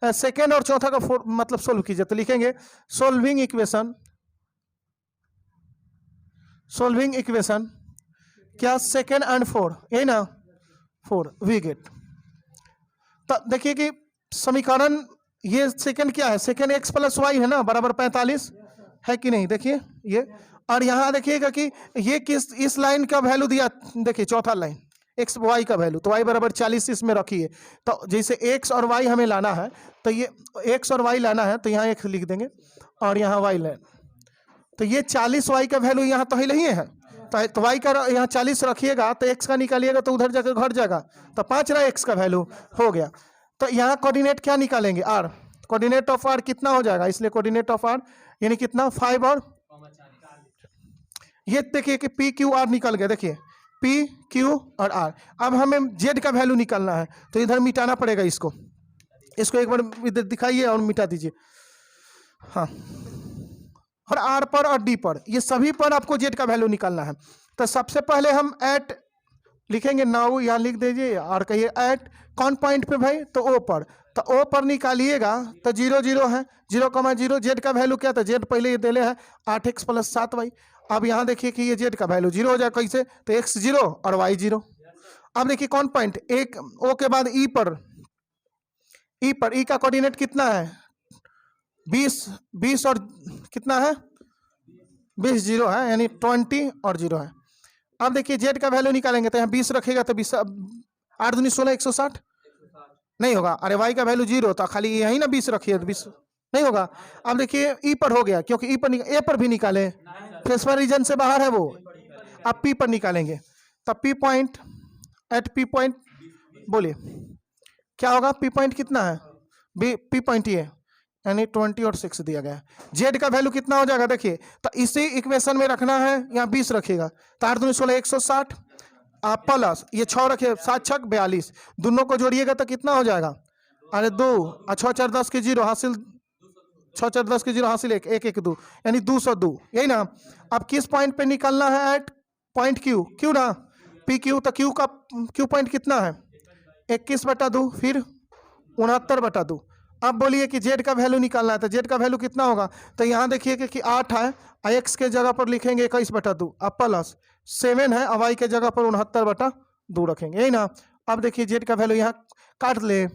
सेकेंड और चौथा का मतलब सोल्व कीजिए, तो लिखेंगे सोल्विंग इक्वेशन क्या? सेकेंड एंड 4, यही ना 4 वी गेट। तो देखिए कि समीकरण ये सेकेंड क्या है? सेकेंड x + y है ना, बराबर 45 है कि नहीं? देखिए ये, और यहाँ देखिएगा कि ये किस, इस लाइन का वैल्यू दिया, देखिए चौथा लाइन x y का वैल्यू, तो y बराबर 40 इसमें रखिए। तो जैसे x और y हमें लाना है, तो ये x और y लाना है, तो यहाँ x लिख देंगे और यहाँ y लें। तो ये 40 y का वैल्यू यहाँ तो ही नहीं है, तो y का यहाँ 40 रखिएगा, तो x का निकालिएगा तो उधर जाकर घट जाएगा, तो 5 रहा x का वैल्यू हो गया। तो यहाँ कोऑर्डिनेट क्या निकालेंगे? r, कोऑर्डिनेट ऑफ r कितना हो जाएगा? इसलिए कोऑर्डिनेट ऑफ r यानी कितना? 5 और ये देखिए कि पी क्यू आर निकल गया, देखिए पी क्यू और आर। अब हमें जेड का वैल्यू निकालना है, तो इधर मिटाना पड़ेगा इसको एक बार इधर दिखाइए और मिटा दीजिए। हाँ, और आर पर और डी पर, ये सभी पर आपको जेड का वैल्यू निकालना है। तो सबसे पहले हम एट लिखेंगे, नाउ यहाँ लिख दीजिए और कहिए एट कौन पॉइंट पे भाई? तो ओ पर। तो ओ पर निकालिएगा तो 0 0 है, 0,0। जेड का वैल्यू क्या था? जेड पहले ये देले है 8x + 7y। अब यहाँ देखिए कि ये जेड का वैल्यू 0 हो जाए, कैसे? तो x 0 और y 0। अब देखिए कौन पॉइंट? एक ओ के बाद ई पर, ई का कोऑर्डिनेट कितना है? 20 और कितना है? 20 0 है, यानी 20 और 0 है। अब देखिए जेड का वैल्यू निकालेंगे, तो यहाँ 20 रखेगा तो 20 8 दूनी 16 160 नहीं होगा। अरे वाई का वैल्यू 0 था, खाली यही ना 20 रखिए तो 20 नहीं होगा। अब देखिए ई पर हो गया, क्योंकि ई पर ए पर भी निकाले, फेसफर रीजन से बाहर है वो। अब पी पर निकालेंगे, तब P point, at P point बोलिए क्या होगा? पी पॉइंट कितना है? पी पॉइंट ये यानी 20 और 6 दिया गया है। जेड का वैल्यू कितना हो जाएगा? देखिए तो इसी इक्वेशन में रखना है, यहाँ 20 रखिएगा, तो 8 दूनी 16 160 प्लस ये 6 रखे 7 6 42, दोनों को जोड़िएगा तो कितना हो जाएगा? अरे 2 और 6 4 10 के 0 हासिल, 6 4 10 के 0 हासिल 1 1 1 2, यानी 202, यही ना। अब किस पॉइंट पे निकलना है? एट पॉइंट क्यू, क्यू ना पी क्यू। तो क्यू का क्यू पॉइंट कितना है? 21/2 फिर 69/2। अब बोलिए कि जेड का वैल्यू निकालना है, तो जेड का वैल्यू कितना होगा? तो यहाँ देखिए कि 8 है, एक्स के जगह पर लिखेंगे 21/2, अब प्लस 7 है, वाई के जगह पर 69/2 रखेंगे, यही ना। अब देखिए जेड का वैल्यू यहाँ काट ले।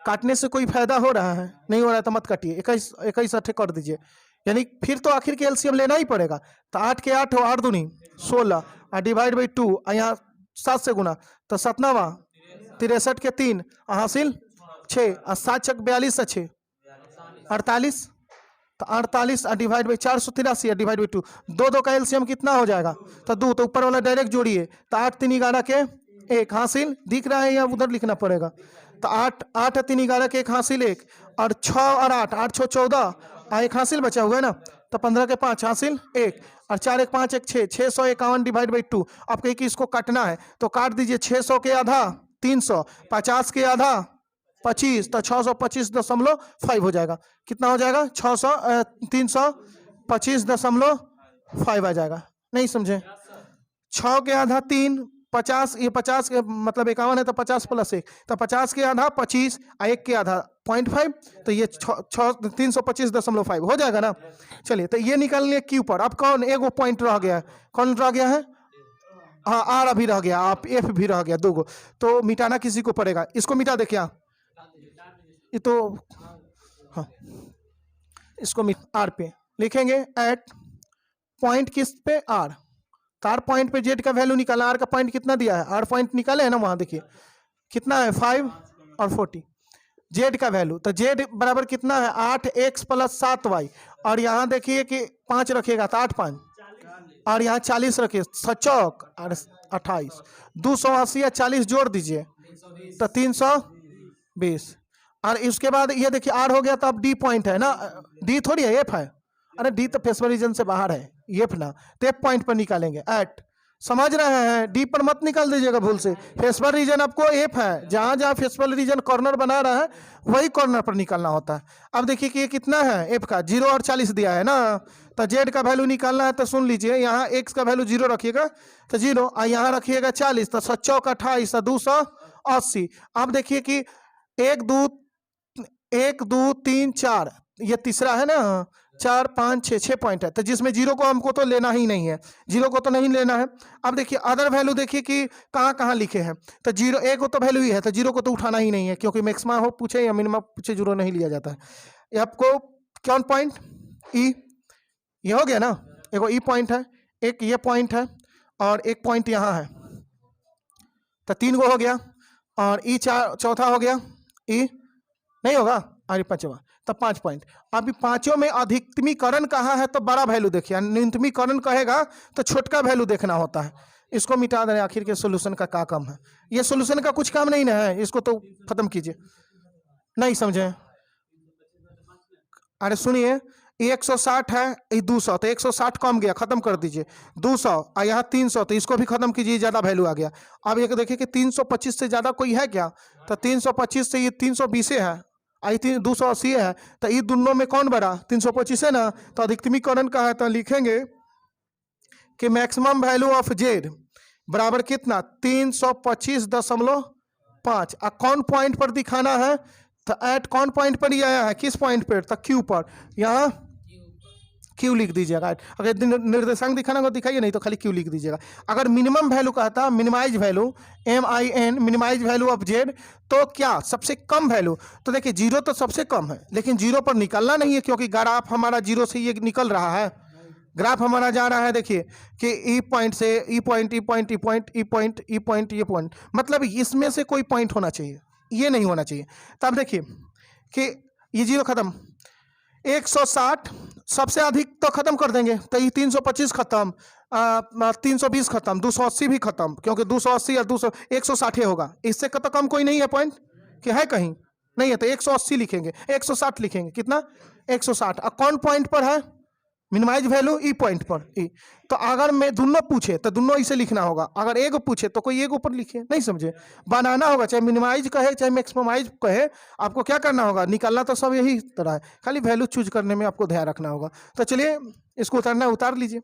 काटने से कोई फायदा हो रहा है? नहीं हो रहा है तो मत काटिए, 21 21 8 कर दीजिए, यानी फिर तो आखिर के एलसीएम लेना ही पड़ेगा। तो 8 के 8 हो, 8 दूनी 16 और डिवाइड बाई 2 और यहाँ 7 से गुना तो 7 9 63 के 3 हासिल 6 और 7 छक 42 6 48 तो 48 और डिवाइड बाई 483 और डिवाइड बाई 2 दो दो का एलसीएम कितना हो जाएगा? तो 2, तो ऊपर वाला डायरेक्ट जोड़िए तो 8 3 11 के 1 हासिल दिख रहा है या उधर लिखना पड़ेगा? तो 8 8 3 11 के 1 हासिल 1 और 6 और 8 8 6 14 और 1 हासिल बचा हुआ है ना, तो 15 के 5 हासिल 1 और 4 1 5 1 6 651 डिवाइड बाई 2। आप कहीं कि इसको काटना है तो काट दीजिए। 600 के आधा 300, 50 के आधा 25 तो 625.5 हो जाएगा। कितना हो जाएगा? 325.5 आ जाएगा। नहीं समझे? 6 के आधा 3, 50 ये 50 के मतलब 51 है तो 50 प्लस 1 तो 50 के आधा 25 और 1 के आधा 0.5 तो ये 325.5 हो जाएगा ना। चलिए तो ये निकाल लिए क्यू पर। अब कौन एगो पॉइंट रह गया है? कौन रह गया है? हाँ आर अभी रह गया, आप एफ भी रह गया, 2 गो तो मिटाना किसी को पड़ेगा। इसको मिटा दे क्या? ये तो हाँ इसको आर पे लिखेंगे एट पॉइंट किस पे? आर। तो आर पॉइंट पे जेड का वैल्यू निकाला। आर का पॉइंट कितना दिया है? आर पॉइंट निकाले है ना वहां, देखिए कितना है 5 और 40 जेड का वैल्यू। तो जेड बराबर कितना है? 8x प्लस 7y और यहाँ देखिए कि 5 रखिएगा तो 8 5 और यहाँ 40 रखिए 7 और 28 280 या 40 जोड़ दीजिए तो 320 और इसके बाद ये देखिए आर हो गया। तो अब डी पॉइंट है ना, डी थोड़ी है एफ है। अरे डी तो फेसबल रीजन से बाहर है, एफ ना, तो एफ पॉइंट पर निकालेंगे एट। समझ रहे हैं? डी पर मत निकाल दीजिएगा भूल से। फेसबल रीजन आपको एफ है, जहां जहां फेसबल रीजन कॉर्नर बना रहा है वही कॉर्नर पर निकालना होता है। अब देखिए कि ये कितना है एफ का? 0 और 40 दिया है ना, तो जेड का वैल्यू निकालना है। तो सुन लीजिए, यहाँ एक्स का वैल्यू 0 रखिएगा तो 0 और यहाँ रखिएगा 40 तो 7 चौक 28 तो 280। अब देखिए कि 1 2 3 4 ये तीसरा है ना, 4 5 6 पॉइंट है। तो जिसमें 0 को हमको तो लेना ही नहीं है, 0 को तो नहीं लेना है। अब देखिए अदर वैल्यू देखिए कि कहाँ कहाँ लिखे हैं। तो 0 1 को तो वैल्यू ही है तो 0 को तो उठाना ही नहीं है, क्योंकि मैक्सिमा हो पूछे या मिनिमम पूछे 0 नहीं लिया जाता है। ये आपको कौन पॉइंट? ई। ये हो गया ना, एगो ई पॉइंट है, एक ये पॉइंट है और एक पॉइंट यहाँ है। तो 3 गो हो गया और ई चौथा हो गया। ई नहीं होगा अरे 5वां, तब 5 पॉइंट। अभी पांचों में अधिकतमीकरण कहाँ है? तो बड़ा वैल्यू देखिए। न्यूनतमीकरण कहेगा तो छोटका वैल्यू देखना होता है। इसको मिटा दें, आखिर के सोल्यूशन का क्या काम है? ये सोल्यूशन का कुछ काम नहीं ना है, इसको तो खत्म कीजिए। नहीं समझे? अरे सुनिए, 160 है, ये 200 तो 160 कम गया, खत्म कर दीजिए। 200 और यहाँ 300 तो इसको भी खत्म कीजिए, ज्यादा वैल्यू आ गया। अब ये देखिए कि 325 से ज्यादा कोई है क्या? तो 325 से ये 320 है, आई 280 है। तो ये दोनों में कौन बड़ा? 325 है ना। तो अधिकतमीकरण का है तो लिखेंगे कि मैक्सिमम वैल्यू ऑफ जेड बराबर कितना? 325.5। और कौन पॉइंट पर दिखाना है? तो एट कौन पॉइंट पर ही आया है? किस पॉइंट पर? तो क्यू पर। यहाँ क्यू लिख दीजिएगा। अगर निर्देशांक दिखाना हो दिखाइए, नहीं तो खाली क्यू लिख दीजिएगा। अगर मिनिमम वैल्यू कहता, minimize value MIN, minimize value of Z, तो क्या सबसे कम वैल्यू? तो देखिए 0 तो सबसे कम है, लेकिन 0 पर निकलना नहीं है, क्योंकि ग्राफ हमारा 0 से ये निकल रहा है। ग्राफ हमारा जा रहा है, देखिए कि ई पॉइंट से ई पॉइंट, ई पॉइंट, ई पॉइंट, ई पॉइंट, ई पॉइंट, ये पॉइंट, मतलब इसमें से कोई पॉइंट होना चाहिए, ये नहीं होना चाहिए। तब देखिए कि ये 0 खत्म, 160 सबसे अधिक तो खत्म कर देंगे। तो ये 325 खत्म, 320 खत्म, 280 भी खत्म, क्योंकि 280 और 200 160 होगा। इससे तो कम कोई नहीं है पॉइंट, कि है कहीं? नहीं है तो 180 लिखेंगे, 160 लिखेंगे। कितना? 160। और कौन पॉइंट पर है? मिनिमाइज वैल्यू ई पॉइंट पर। ई तो अगर मैं दोनों पूछे तो दोनों इसे लिखना होगा, अगर एक पूछे तो कोई एक ऊपर लिखे। नहीं समझे? बनाना होगा, चाहे मिनिमाइज कहे चाहे मैक्सिममाइज कहे, आपको क्या करना होगा? निकालना तो सब यही तरह है, खाली वैल्यू चूज करने में आपको ध्यान रखना होगा। तो चलिए इसको उतारना उतार लीजिए।